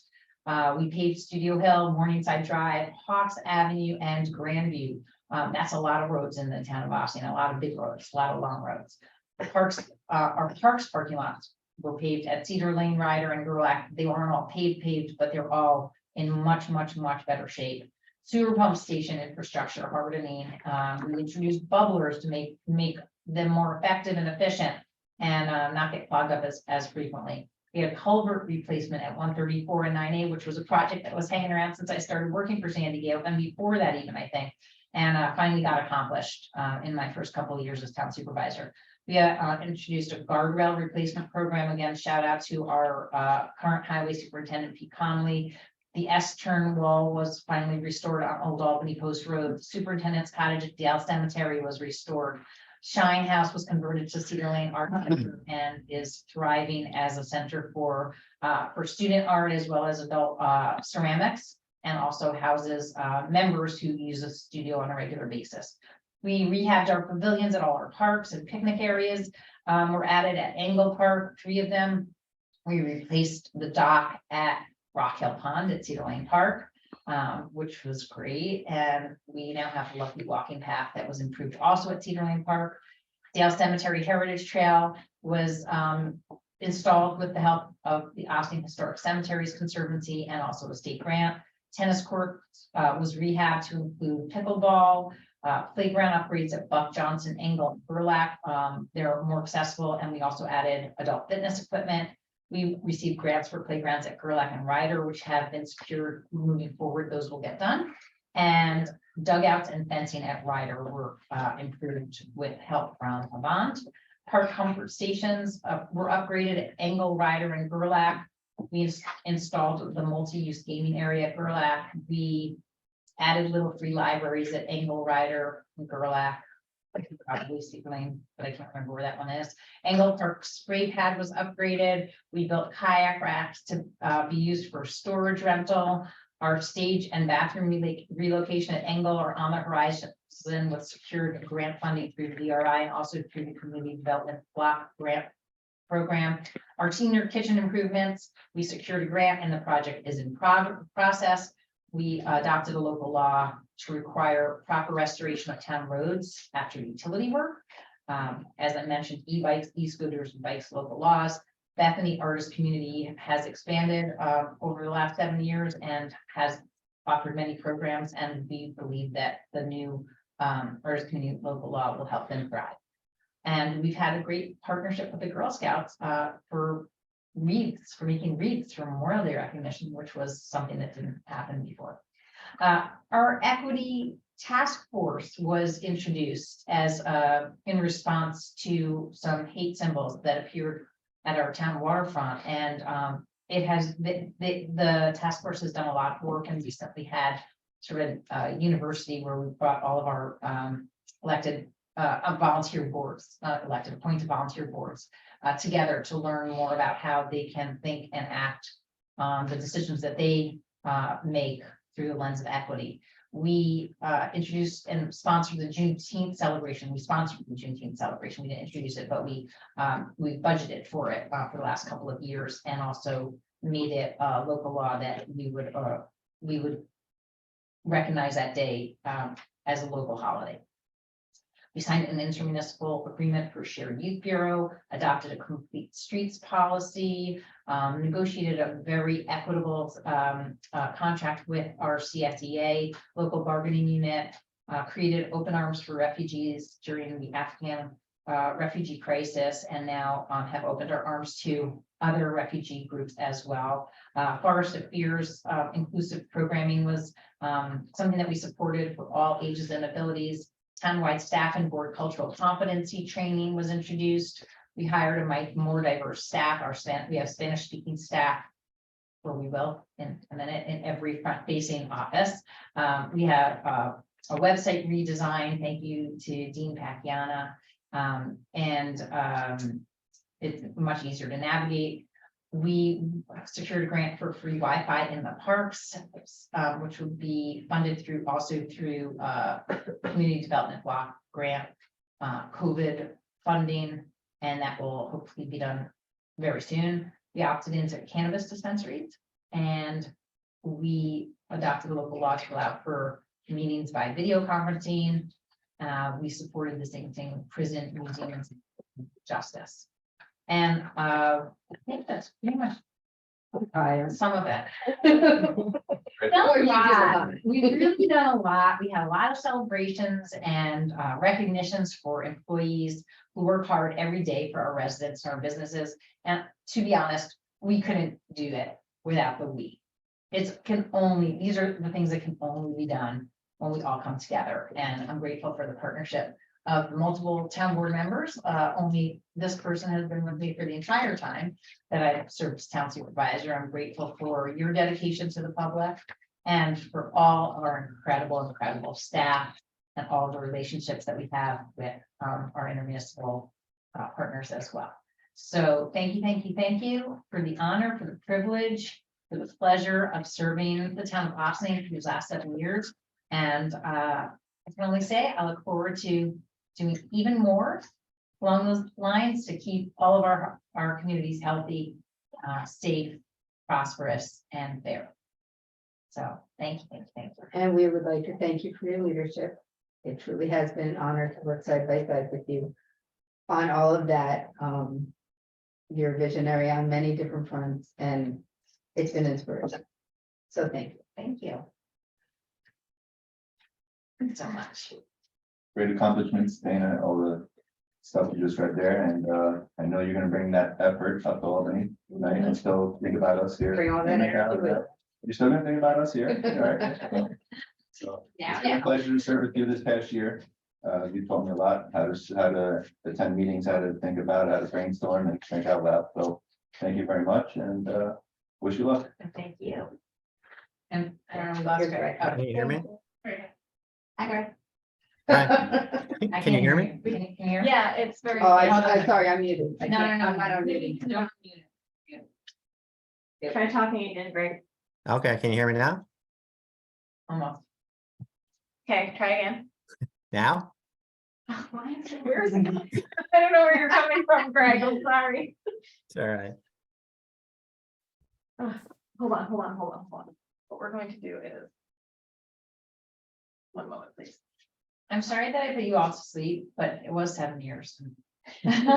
We paved Studio Hill, Morningside Drive, Hawks Avenue, and Grandview. That's a lot of roads in the town of Austin, a lot of big roads, a lot of long roads. The parks, our parks parking lots were paved at Cedar Lane, Ryder, and Gerlach. They weren't all paved, but they're all in much better shape. Sewer pump station infrastructure, hardening. We introduced bubblers to make them more effective and efficient and not get clogged up as frequently. We had culvert replacement at 134 and 9A, which was a project that was hanging around since I started working for Sandy Gale, and before that even, I think, and finally got accomplished in my first couple of years as town supervisor. We introduced a guardrail replacement program. Again, shout out to our current highway superintendent, Pete Conley. The S-turn wall was finally restored on Old Albany Post Road. The Superintendent's cottage at Dale Cemetery was restored. Shine House was converted to Cedar Lane Art Center and is thriving as a center for student art as well as adult ceramics, and also houses members who use a studio on a regular basis. We rehabbed our pavilions at all our parks and picnic areas. Were added at Angle Park, 3 of them. We replaced the dock at Rock Hill Pond at Cedar Lane Park, which was great. And we now have a lovely walking path that was improved also at Cedar Lane Park. Dale Cemetery Heritage Trail was installed with the help of the Austin Historic Cemeteries Conservancy and also a state grant. Tennis court was rehabbed to include pickleball. Playground upgrades at Buck Johnson, Angle, and Gerlach. They're more accessible, and we also added adult fitness equipment. We received grants for playgrounds at Gerlach and Ryder, which have been secured moving forward. Those will get done. And dugouts and fencing at Ryder were improved with help from Avant. Park comfort stations were upgraded at Angle, Ryder, and Gerlach. We installed the multi-use gaming area at Gerlach. We added little free libraries at Angle, Ryder, and Gerlach. I could probably see Lane, but I can't remember where that one is. Angle Park spray pad was upgraded. We built kayak racks to be used for storage rental. Our stage and bathroom relocation at Angle are on the horizon with secured grant funding through the DRI and also through the Community Development Block Grant Program. Our senior kitchen improvements, we secured a grant and the project is in process. We adopted a local law to require proper restoration of town roads after utility work. As I mentioned, e-bikes, e-scooters, and bikes, local laws. Bethany Artist Community has expanded over the last 7 years and has offered many programs, and we believe that the new Artist Community local law will help them thrive. And we've had a great partnership with the Girl Scouts for making wreaths for Memorial Day recognition, which was something that didn't happen before. Our equity task force was introduced as in response to some hate symbols that appeared at our town waterfront, and it has the task force has done a lot of work and recently had sort of a university where we brought all of our elected volunteer boards, appointed volunteer boards together to learn more about how they can think and act on the decisions that they make through the lens of equity. We introduced and sponsored the Juneteenth celebration. We sponsored the Juneteenth celebration. We didn't introduce it, but we budgeted for it for the last couple of years, and also made it a local law that we would recognize that day as a local holiday. We signed an intermunicipal agreement for Shared Youth Bureau, adopted a complete streets policy, negotiated a very equitable contract with our CSEA local bargaining unit, created open arms for refugees during the Afghan refugee crisis, and now have opened our arms to other refugee groups as well. Forest Affairs inclusive programming was something that we supported for all ages and abilities. Townwide staff and board cultural competency training was introduced. We hired a more diverse staff. We have Spanish speaking staff or we will in a minute, in every front-facing office. We have a website redesign. Thank you to Dean Pacquiana. It's much easier to navigate. We secured a grant for free Wi-Fi in the parks, which would be funded through community development block grant, COVID funding, and that will hopefully be done very soon. We opted into cannabis dispensaries, and we adopted a local law to allow for meetings by video conferencing. We supported the same thing, prison, museums, justice. And I think that's pretty much some of it. Done a lot. We've really done a lot. We had a lot of celebrations and recognitions for employees who work hard every day for our residents and our businesses. And to be honest, we couldn't do that without the we. These are the things that can only be done when we all come together. And I'm grateful for the partnership of multiple town board members. Only this person has been with me for the entire time that I've served as town supervisor. I'm grateful for your dedication to the public and for all of our incredible staff and all the relationships that we have with our intermunicipal partners as well. So thank you for the honor, for the privilege, for the pleasure of serving the town of Ossining for these last 7 years. And I can only say I look forward to doing even more along those lines to keep all of our communities healthy, safe, prosperous, and fair. So thank you. And we would like to thank you for your leadership. It truly has been an honor to work side by side with you on all of that. You're visionary on many different fronts, and it's been inspirational. So thank you. Thank you. Thanks so much. Great accomplishments, Dana, all the stuff you just read there, and I know you're gonna bring that effort up to Albany, right, and still think about us here. Bring all that energy with it. You're still gonna think about us here, all right? So, it's been a pleasure to serve with you this past year. You taught me a lot, how to attend meetings, how to think about, how to brainstorm and think out loud, so thank you very much, and wish you luck. Thank you. And I don't know, we lost Greg. Oh, Can you hear me? Hi, Greg. Hi. I Can you can't hear me? Can you hear? Yeah, it's very. Oh, I'm sorry, I'm muted. No, I'm not on muting. No. Try talking again, Greg. Okay, can you hear me now? Almost. Okay, try again. Now? Where is it? I don't know where you're coming from, Greg. I'm sorry. It's all right. Hold on. What we're going to do is. One moment, please. I'm sorry that I put you all to sleep, but it was 7 years. And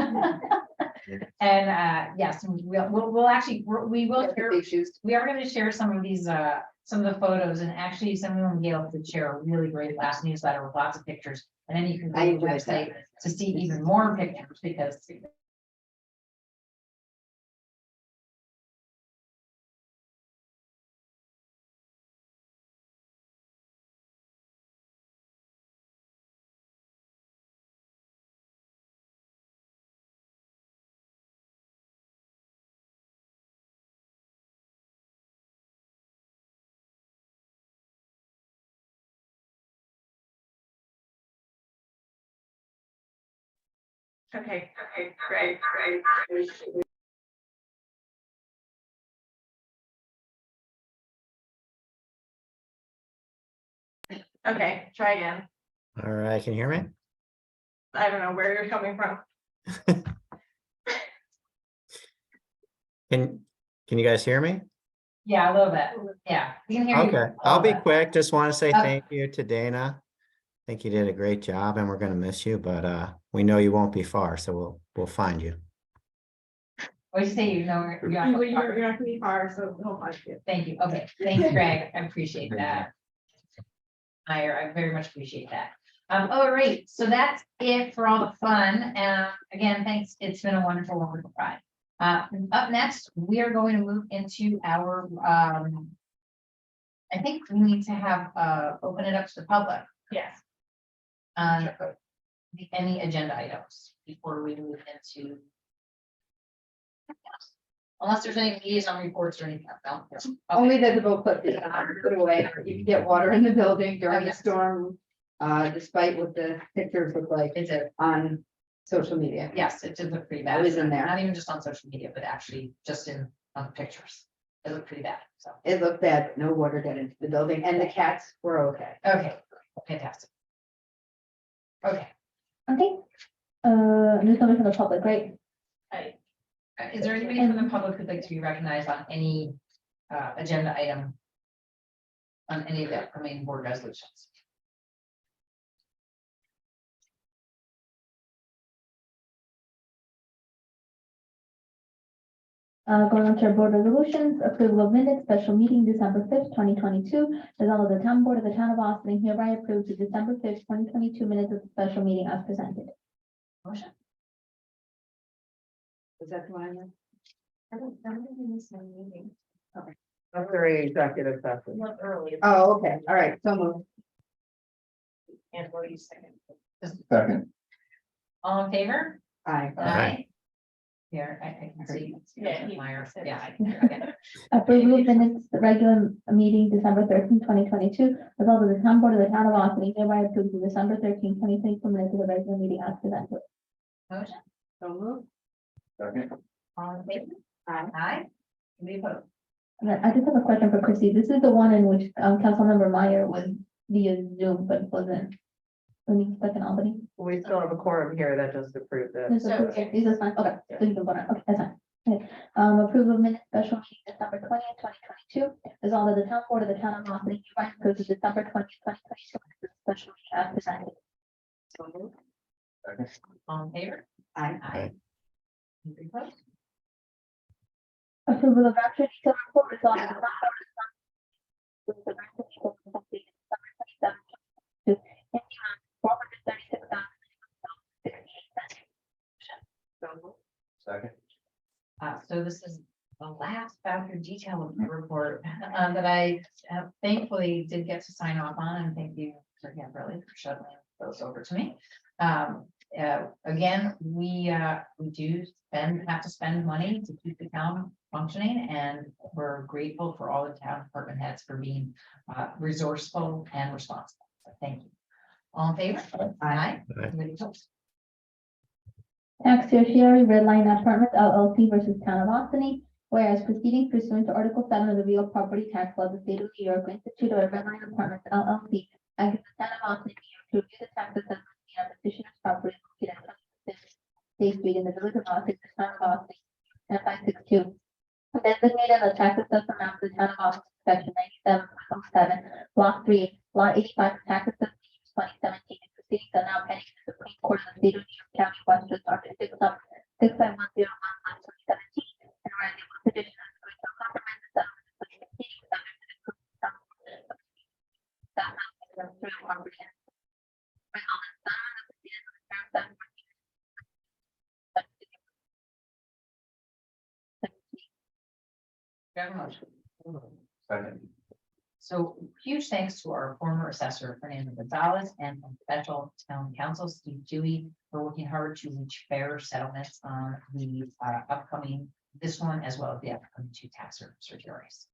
yes, we'll actually, we will share, Big shoes. we are going to share some of these, some of the photos, and actually some of them will be able to share a really great last newsletter with lots of pictures. And then you can go I to the enjoyed website that. to see even more pictures, because Okay, great. Okay, try again. All right, can you hear me? I don't know where you're coming from. Can you guys hear me? yeah, a little bit. Yeah, we can hear you. Okay, a I'll be little bit. quick. Just want to say Okay. thank you to Dana. I think you did a great job and we're gonna miss you, but we know you won't be far, so we'll find you. What did you say? You're You're not gonna be far, so we'll find you. Thank you. Okay, thanks, Greg. I appreciate that. I very much appreciate that. All right, so that's it for all the fun. Again, thanks. It's been a wonderful ride. Up next, we are going to move into our, I think we need to have, open it up to the public. Yes. Any agenda items before we move into. Unless there's any liaison reports or anything. No? Okay. Only that the boat clip is not put away, or you can get water in the building during the yes. storm. Despite what the pictures look like It's a, on social media. yes, it did look pretty I bad. was in there. Not even just on social media, but actually just on the pictures. It looked pretty bad, so. It looked bad, but no water got into the building, and the cats were okay. Okay, fantastic. Okay, Okay. There's something from the public, right? is there anybody from the public who'd like to be recognized on any agenda item? On any of the upcoming board resolutions? Going on to our board resolutions, approval of minutes, special meeting December 5th, 2022. Resolved that the town board of the town of Austin hereby approves the December 5th, 2022 minutes of the special meeting as presented. Motion? Was that the one? Very executive session. Look early. Oh, okay, all right, so moved. And what do you second? Second, All in favor? Aye. Aye. Here, I can see. Yeah, he- Meyer. Yeah. Okay. Approval of minutes, the regular meeting December 13th, 2022. Resolved that the town board of the town of Austin hereby approves the December 13th, 2022 minutes of the regular meeting as presented. Motion? So moved. second, All in favor? Aye. Any opposed? And then I just have a question for Chrissy. This is the one in which Councilmember Meyer was via Zoom, but wasn't. When he stuck in Albany. We still have a quorum here that just approved it. This is this is fine. Okay, so you can vote on it. Okay, that's fine. Okay. Approval of minutes, special meeting December 20th, 2022. Resolved that the town board of the town of Austin hereby approves the December 20th, 2022 minutes of the special meeting as presented. So moved. second, All in favor? Aye. Aye. Any opposed? Approval of voucher detail report resolved that the town board of the town approves the voucher detail report dated December 27th, 2022 in the amount of $436,068. second, So this is the last voucher detail report that I thankfully did get to sign off on, and thank you again, really, for shuttling those over to me. Again, we do have to spend money to keep the town functioning, and we're grateful for all the town department heads for being resourceful and responsible. So thank you. All in favor? Aye. Aye. Anybody opposed? Tax Tertiary Red Line Apartments LLC versus Town of Austin. Whereas proceedings pursuant to Article 7 of the Real Property Tax Law of the State of New York instituted a Red Line Apartments LLC against the Town of Austin, New York, to review the tax assessment on petitioner's property located at 26 State Street in the Village of Austin, the Town of Austin, 10562. Designated the tax assessment map of the Town of Austin, Section 97.07, Block 3, Lot 85, tax assessment year 2017. And proceedings are now pending in the Supreme Court of the State of New York County, Westchester, Article 65101/2017. And whereas the petition is going to compromise the settlement of the proceedings subject to the approval of the town board. That house is a real property. Right on the settlement of the proceedings of the term 7. Do I have a motion? second, So huge thanks to our former assessor Fernando Gonzalez and from special town council Steve Dewey for working hard to reach fair settlements on the upcoming, this one, as well as the upcoming two tax certiorari's.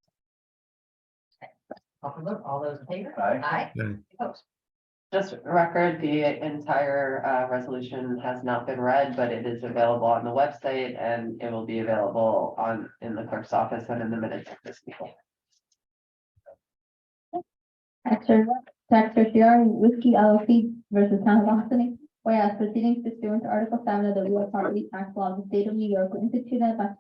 Okay, call for vote. All those in favor? Aye. Aye. Aye. Opposed? Just a record, the entire resolution has not been read, but it is available on the website and it will be available in the clerk's office and in the minutes of this meeting. Tax Tertiary Whiskey LLC versus Town of Austin. Whereas proceedings pursuant to Article 7 of the Real Property Tax Law of the State of New York were instituted by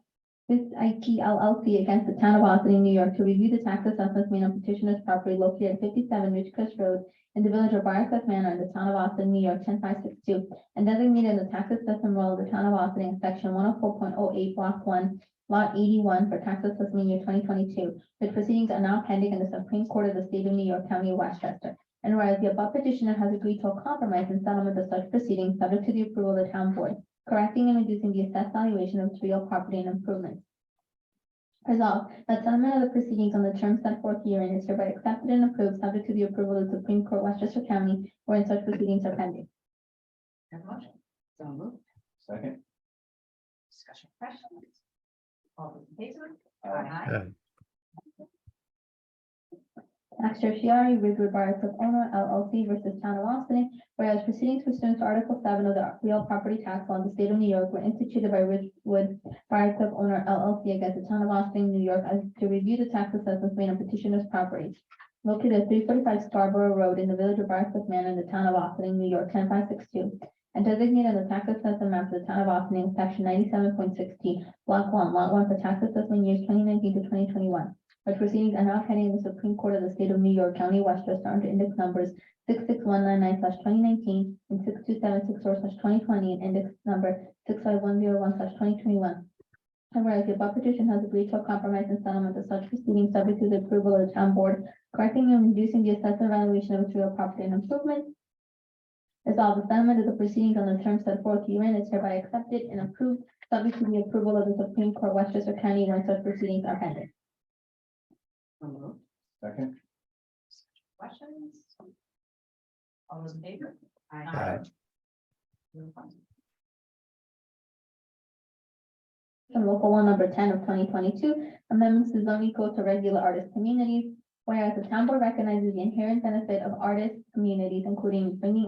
this IT LLC against the Town of Austin, New York, to review the tax assessments made on petitioner's property located at 57 Ridgecrest Road in the village of Briarcliff Manor in the Town of Austin, New York, 10562, and designated in the tax assessment roll of the Town of Austin in Section 104.08, Block 1, Lot 81 for tax assessment year 2022. The proceedings are now pending in the Supreme Court of the State of New York, County of Westchester. And whereas the above petitioner has agreed to a compromise in settlement of such proceedings subject to the approval of the town board, correcting and reducing the assessed valuation of its real property and improvements. Resolved that settlement of the proceedings on the terms set forth herein is hereby accepted and approved subject to the approval of the Supreme Court, Westchester County, wherein such proceedings are pending. Have a motion? So moved. second, Discussion questions? All those in favor? Aye. Tax Certiorari, Ridgewood Briarcliff owner LLC versus Town of Austin, whereas proceedings pursuant to Article 7 of the real property tax law of the state of New York were instituted by Ridgewood Briarcliff owner LLC against the Town of Austin, New York, as to review the tax assessments made on petitioner's property located at 345 Scarborough Road in the village of Briarcliff Manor in the Town of Austin, New York, 10562, and designated the tax assessment map of the Town of Austin in section 97.60, block 1, lot 1 for tax assessment years 2019 to 2021. Which proceedings are now pending in the Supreme Court of the State of New York, County, Westchester, under index numbers 66199/2019 and 62764/2020, and index number 65101/2021. And whereas the above petition has agreed to a compromise and settlement of such proceedings subject to the approval of the town board, correcting and reducing the assessment valuation of its real property and improvement. Resolve the settlement of the proceedings on the terms set forth herein is hereby accepted and approved, subject to the approval of the Supreme Court, Westchester County, when such proceedings are pending. Second. Questions? All those in favor? Aye. From local law number 10 of 2022, amendments to zoning code to regular artist communities. Whereas the town board recognizes the inherent benefit of artist communities, including bringing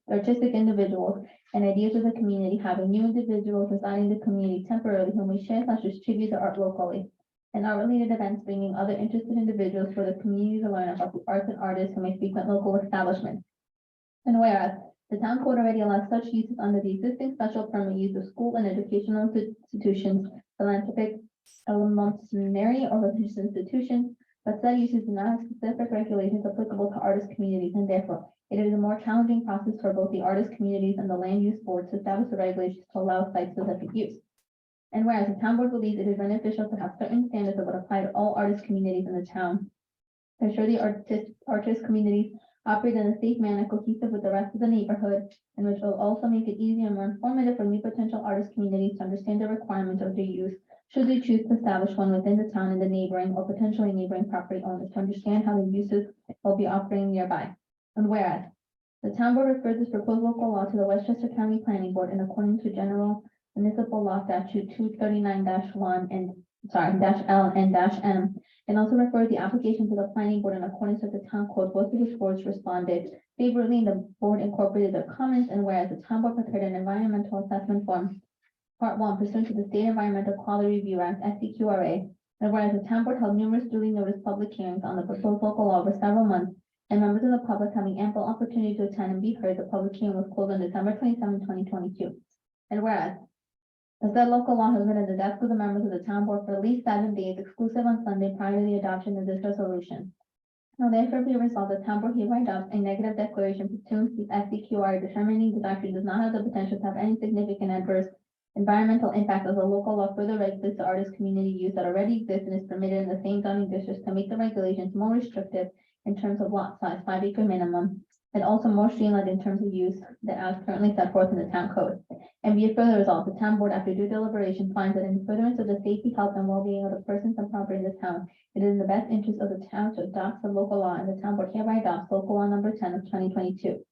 artistic individuals and ideas of the community, having new individuals residing in the community temporarily whom we share/distribute the art locally, and art-related events bringing other interested individuals for the community to learn about the arts and artists who may frequent local establishments. And whereas the town code already allows such uses under the existing special permit use of school and educational institutions, philanthropic, elementary, or religious institutions, but said uses do not have specific regulations applicable to artist communities, and therefore it is a more challenging process for both the artist communities and the land use board to establish the regulations to allow site-specific use. And whereas the town board believes it is beneficial to have certain standards that would apply to all artist communities in the town, to ensure the artist communities operate in a safe manner cohesive with the rest of the neighborhood, and which will also make it easier and more informative for new potential artist communities to understand the requirements of their use, should they choose to establish one within the town and the neighboring or potentially neighboring property owners to understand how the uses will be operating nearby. And whereas the town board referred this proposed local law to the Westchester County Planning Board in accordance to General Municipal Law Statute 239-1 and -L and -M, and also referred the application to the planning board in accordance with the town code. Both of which boards responded favorably, and the board incorporated their comments. And whereas the town board prepared an environmental assessment form, Part 1, pursuant to the State Environmental Quality Review Act, SCQRA, and whereas the town board held numerous duly noticed public hearings on the proposed local law over several months, and members of the public having ample opportunity to attend and be heard, the public hearing was closed on December 27, 2022. And whereas the said local law has been at the desk of the members of the town board for at least 7 days, exclusive on Sunday, prior to the adoption of this resolution. Now therefore be resolved, the town board hereby adopts a negative declaration pursuant to SCQR, determining this action does not have the potential to have any significant adverse environmental impact of the local law further regulates the artist community use that already exists and is permitted in the same zoning districts to make the regulations more restrictive in terms of lot size, 5-acre minimum, and also more streamlined in terms of use than as currently set forth in the town code. And be it further resolved, the town board, after due deliberation, finds that in furtherance of the safety, health, and well-being of the persons and property in the town, it is in the best interest of the town to adopt the local law, and the town board hereby adopts local law number 10 of 2022.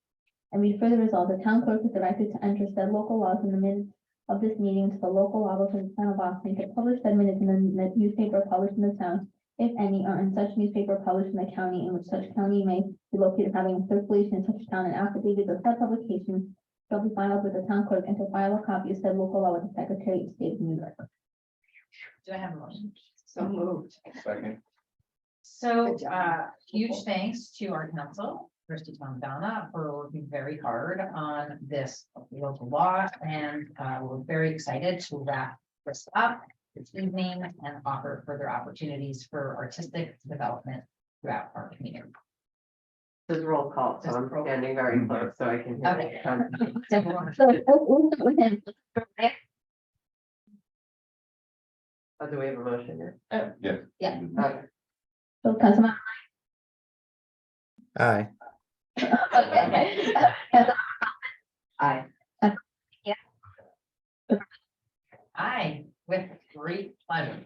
And be it further resolved, the town clerk is directed to enter said local laws in the minutes of this meeting to the local law book of the town of Boston, to publish said minutes in the newspaper published in the town, if any, or in such newspaper published in the county in which such county may be located, having a circulation in such town, and affidavit of said publication shall be filed with the town clerk, and to file a copy of said local law with the Secretary of State of New York. Do I have a motion? So moved. Second. So, huge thanks to our council, Christy Donna, for working very hard on this local law, and we're very excited to wrap this up this evening and offer further opportunities for artistic development throughout our community. This is roll call, so I'm standing very close so I can hear. Okay. it. Oh, do we have a motion here? Yeah. Okay. So Councilman. Aye. Okay. Aye. Aye, with great pleasure.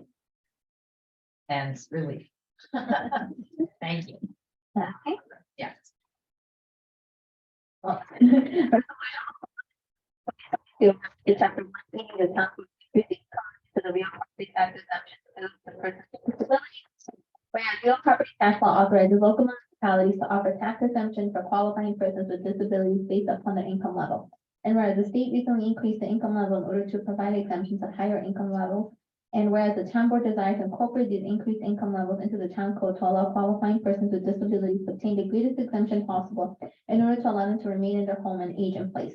And relief. Thank you. Okay. Yes. Well, It's after meeting the town the real property tax exemption to the person with disabilities. Whereas real property tax law authorizes local municipalities to offer tax exemption for qualifying persons with disabilities based upon their income level. And whereas the state recently increased the income level in order to provide exemptions at higher income levels. And whereas the town board desires to incorporate these increased income levels into the town code to allow qualifying persons with disabilities to obtain the greatest exemption possible in order to allow them to remain in their home and age in place.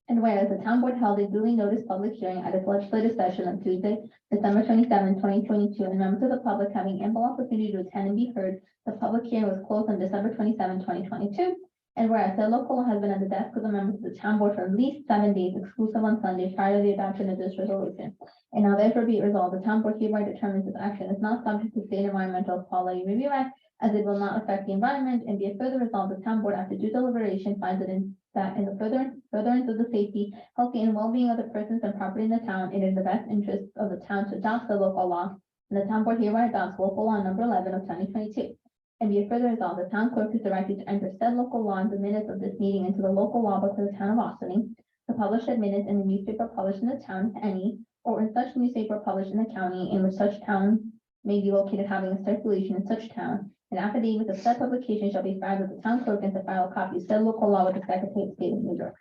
And whereas the town board held a duly noticed public hearing at its legislative session on Tuesday, December 27, 2022, and members of the public having ample opportunity to attend and be heard, the public hearing was closed on December 27, 2022. And whereas the local law has been at the desk of the members of the town board for at least 7 days, exclusive on Sundays, prior to the adoption of this resolution. And now therefore be it resolved, the town board hereby determines this action is not subject to State Environmental Quality Review Act, as it will not affect the environment, and be it further resolved, the town board after due deliberation finds it in the furtherance of the safety, healthy, and well-being of the persons and property in the town, it is the best interest of the town to adopt the local law, and the town board hereby adopts local law number 11 of 2022. And be it further resolved, the town clerk is directed to enter said local law in the minutes of this meeting into the local law book of the town of Austining, to publish said minutes in the newspaper published in the town, if any, or in such newspaper published in the county in which such town may be located, having a circulation in such town. An affidavit of said publication shall be filed with the town clerk and to file a copy of said local law with the Secretary of State of New York.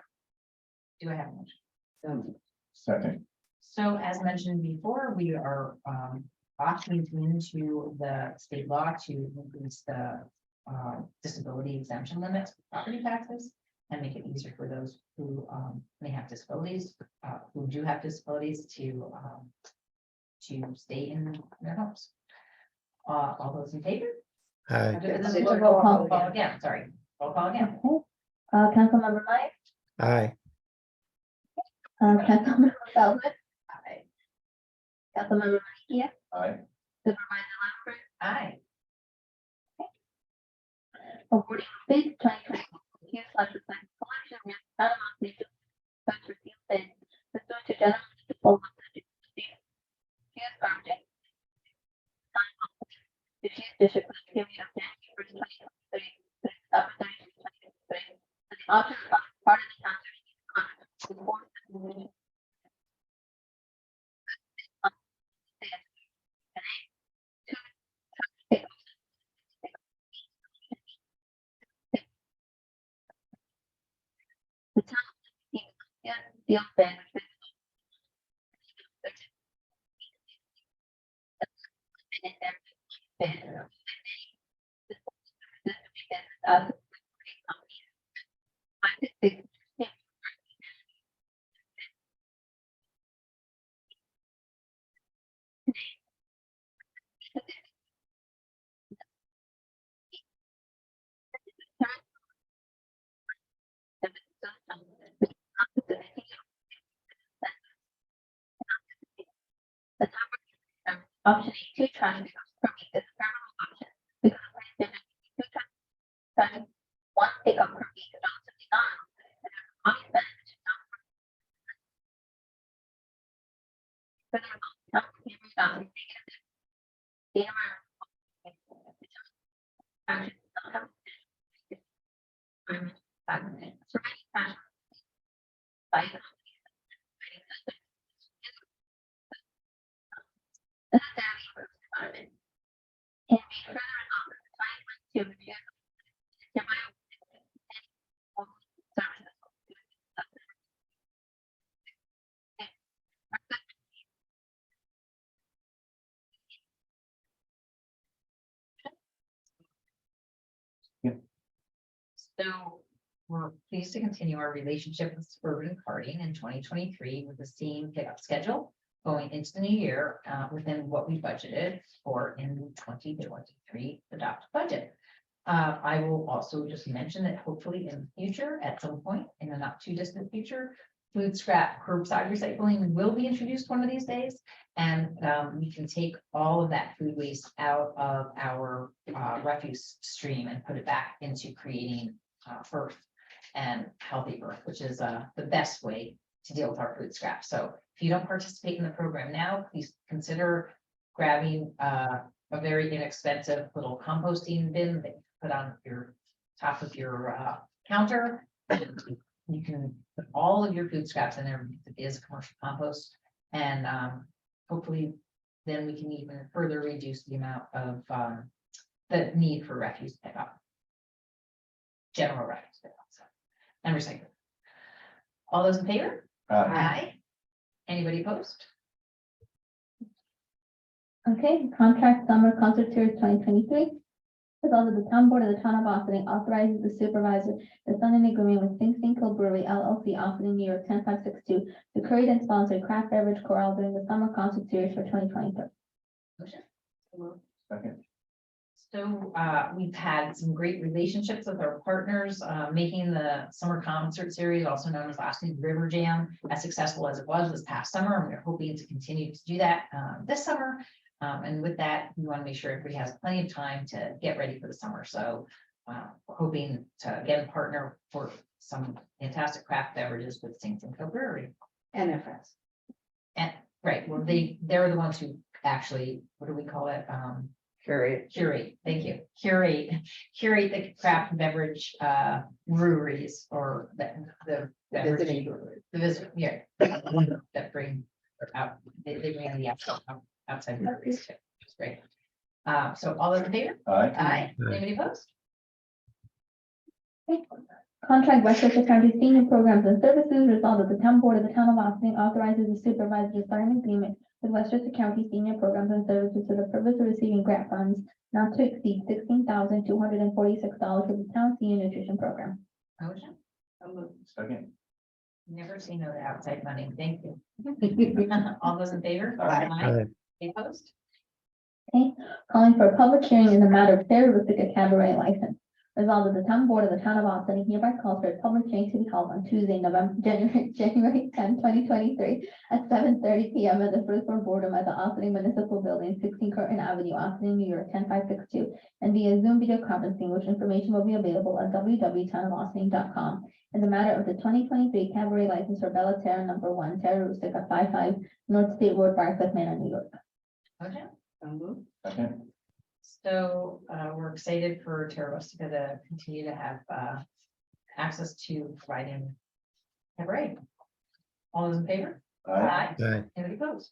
Do I have a motion? Second. So as mentioned before, we are opting into the state law to increase the disability exemption limits for property taxes and make it easier for those who may have disabilities, who do have disabilities to stay in their homes. All those in favor? Aye. Roll call again, sorry. Roll call again. Okay, Councilmember Meyer, Aye. Councilmember Feldman. Councilmember Mejia, Aye. Supervisor Lambert, Aye. awarding bid 2022/collection with town of Montego to receive bid pursuant to general municipal law diffuse project. Diffuse district for the period of January 1st, 2023 to December 31st, 2023. And the option of part of the town to receive contract with board of the town deal bid. Option A, 2 trash pickups per week is a terminal option. Because there is 2 trash, 1 pickup per week is relatively not. Obvious benefit should not. Further, town cameras found negative data action does not have providing trash by the environment. And be further resolved that the 2022 review hereby services. So we're pleased to continue our relationship with Suburban Carting in 2023 with the same pickup schedule going into the new year within what we budgeted for in 2023 adopted budget. I will also just mention that hopefully in the future, at some point in the not too distant future, food scrap curbside recycling will be introduced one of these days. And we can take all of that food waste out of our refuse stream and put it back into creating earth and healthy earth, which is the best way to deal with our food scrap. So if you don't participate in the program now, please consider grabbing a very inexpensive little composting bin that you put on your top of your counter. You can put all of your food scraps in there. It is commercial compost, and hopefully then we can even further reduce the amount of, the need for refuse pickup. General refuse pickup, so, and recycling. All those in favor? Aye. Anybody opposed? Okay, contract summer concert series 2023. Resolved that the town board of the town of Austining authorizes the supervisor to sign an agreement with Sing Sing Hill Brewery LLC, Austining, New York 10562, to create and sponsor craft beverage chorale during the summer concert series for 2023. Motion. Second. So we've had some great relationships with our partners, making the summer concert series, also known as Austining River Jam, as successful as it was this past summer. And we're hoping to continue to do that this summer. And with that, we want to make sure everybody has plenty of time to get ready for the summer. So we're hoping to again partner for some fantastic craft beverages with Sing Sing Hill Brewery. NFS. And right, well, they're the ones who actually, what do we call it? Curate, thank you. Curate the craft beverage breweries or the beverage. The visit, yeah. That bring out, they bring the outside breweries too, which is great. So all those in favor? Aye. Aye. Anybody opposed? Contract Westchester County Senior Programs and Services. Resolved that the town board of the town of Austining authorizes the supervisor to sign an agreement with Westchester County Senior Programs and Services for the purpose of receiving grant funds not to exceed $16,246 for the town senior nutrition program. Motion? Second. Never say no to outside money. Thank you. All those in favor? Aye. Any opposed? Calling for a public hearing in the matter of Sarah Rustica cabaret license. Resolved that the town board of the town of Austining hereby calls for a public hearing to be held on Tuesday, January 10, 2023 at 7:30 p.m. at the first floor boardroom at the Austining Municipal Building, 16 Curtin Avenue, Austining, New York 10562, and via Zoom video conferencing, which information will be available at www.townofaustining.com. In the matter of the 2023 cabaret license for Bella Terra No. 1, Terra Rustica 55 North State Road, Barclay Manor, New York. Motion? Second. So we're excited for Terra Rustica to continue to have access to providing cabaret. All those in favor? Aye. Aye. Anybody opposed?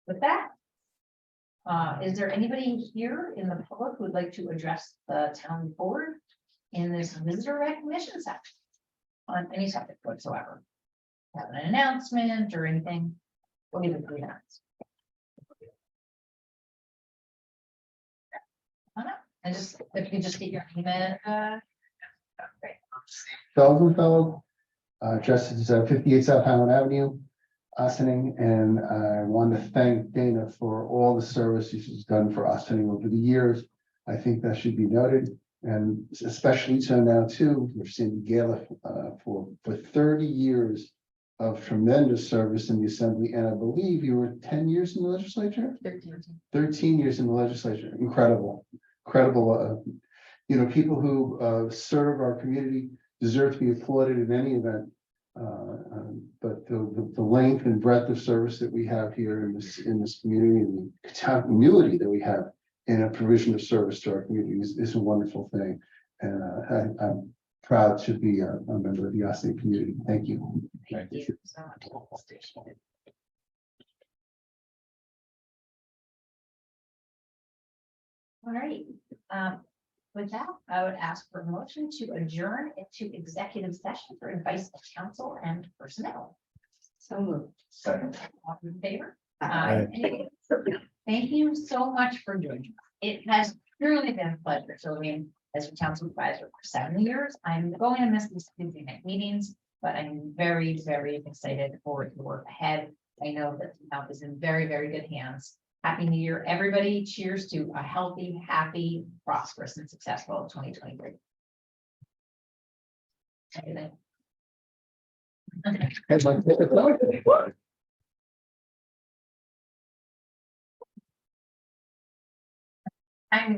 With that, is there anybody here in the public who would like to address the town board in this visitor recognition section on any subject whatsoever? Have an announcement or anything? We'll give it 3 minutes. And just, if you could just get your name in, great. Felsenfeld, address is 58 South Highland Avenue, Austining, and I want to thank Dana for all the service she's done for Austining over the years. I think that should be noted, and especially so now too, for Cindy Gala for 30 years of tremendous service in the assembly, and I believe you were 10 years in the legislature? 13 years in the legislature. Incredible. You know, people who serve our community deserve to be applauded in any event. But the length and breadth of service that we have here in this community, and the continuity that we have in a provision of service to our community is a wonderful thing. And I'm proud to be a member of the Austining community. Thank you. Thank you so much. All right, with that, I would ask for a motion to adjourn into executive session for advice of counsel and personnel. So moved. Second. All in favor? Aye. Thank you so much for joining. It has truly been a pleasure serving as your council advisor for 7 years. I'm going to miss these Tuesday night meetings, but I'm very, very excited for the work ahead. I know that the town is in very, very good hands. Happy New Year, everybody. Cheers to a healthy, happy, prosperous, and successful 2023. Timing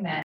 that.